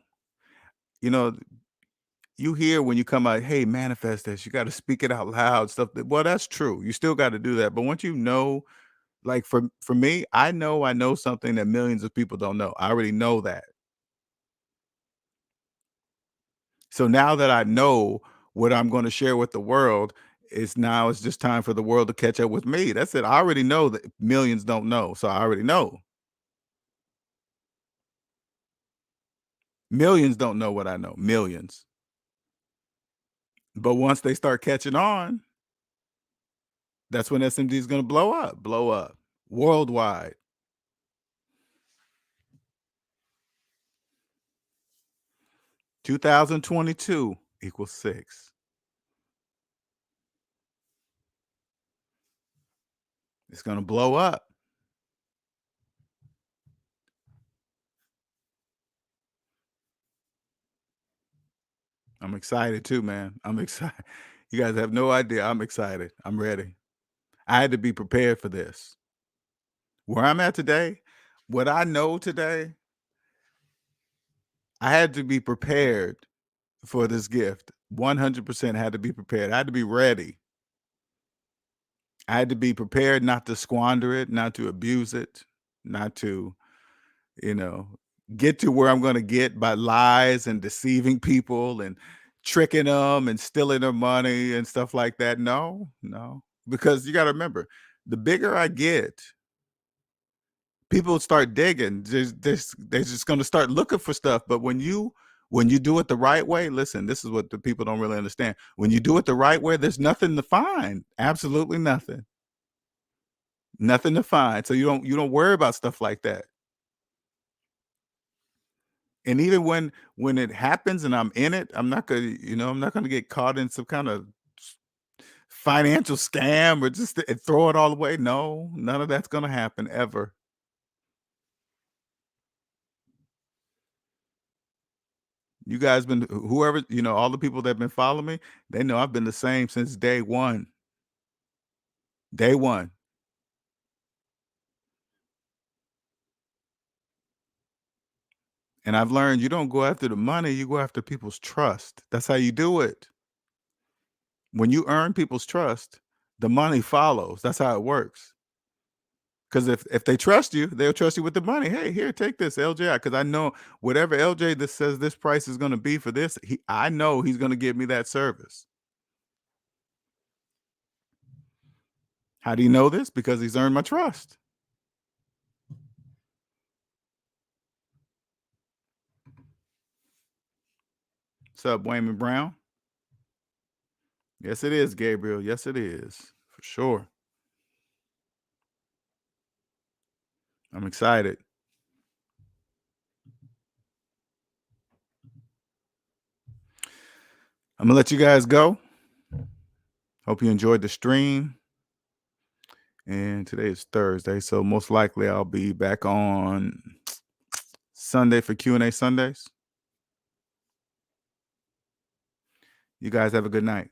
you hear when you come out, hey, manifest this, you got to speak it out loud, stuff well, that's true. You still got to do that. But once you know, like for me, I know something that millions of people don't know. I already know that. So now that I know what I'm going to share with the world, it's just time for the world to catch up with me. That's it. I already know that millions don't know. So I already know. Millions don't know what I know. Millions. But once they start catching on, that's when SMD is going to blow up worldwide. $2022 equals 6. It's going to blow up. I'm excited too, man. I'm excited. You guys have no idea. I'm excited. I'm ready. I had to be prepared for this. Where I'm at today, what I know today, I had to be prepared for this gift. 100% had to be prepared. I had to be ready. I had to be prepared not to squander it, not to abuse it, not to, get to where I'm going to get by lies and deceiving people and tricking them and stealing their money and stuff like that. No, because you got to remember, the bigger I get, people start digging. They're just going to start looking for stuff. But when you do it the right way, listen, this is what the people don't really understand. When you do it the right way, there's nothing to find. Absolutely nothing. Nothing to find. So you don't worry about stuff like that. And even when it happens and I'm in it, I'm not gonna get caught in some kind of financial scam or just throw it all away. No, none of that's gonna happen ever. You guys been whoever, all the people that have been following me, they know I've been the same since day one. Day one. And I've learned you don't go after the money, you go after people's trust. That's how you do it. When you earn people's trust, the money follows. That's how it works. Because if they trust you, they'll trust you with the money. Hey, here, take this, LJ. Because I know whatever LJ that says this price is going to be for this, I know he's going to give me that service. How do you know this? Because he's earned my trust. What's up, Wayman Brown? Yes, it is, Gabriel. Yes, it is. For sure. I'm excited. I'm going to let you guys go. Hope you enjoyed the stream. And today is Thursday, so most likely I'll be back on Sunday for Q&A Sundays. You guys have a good night.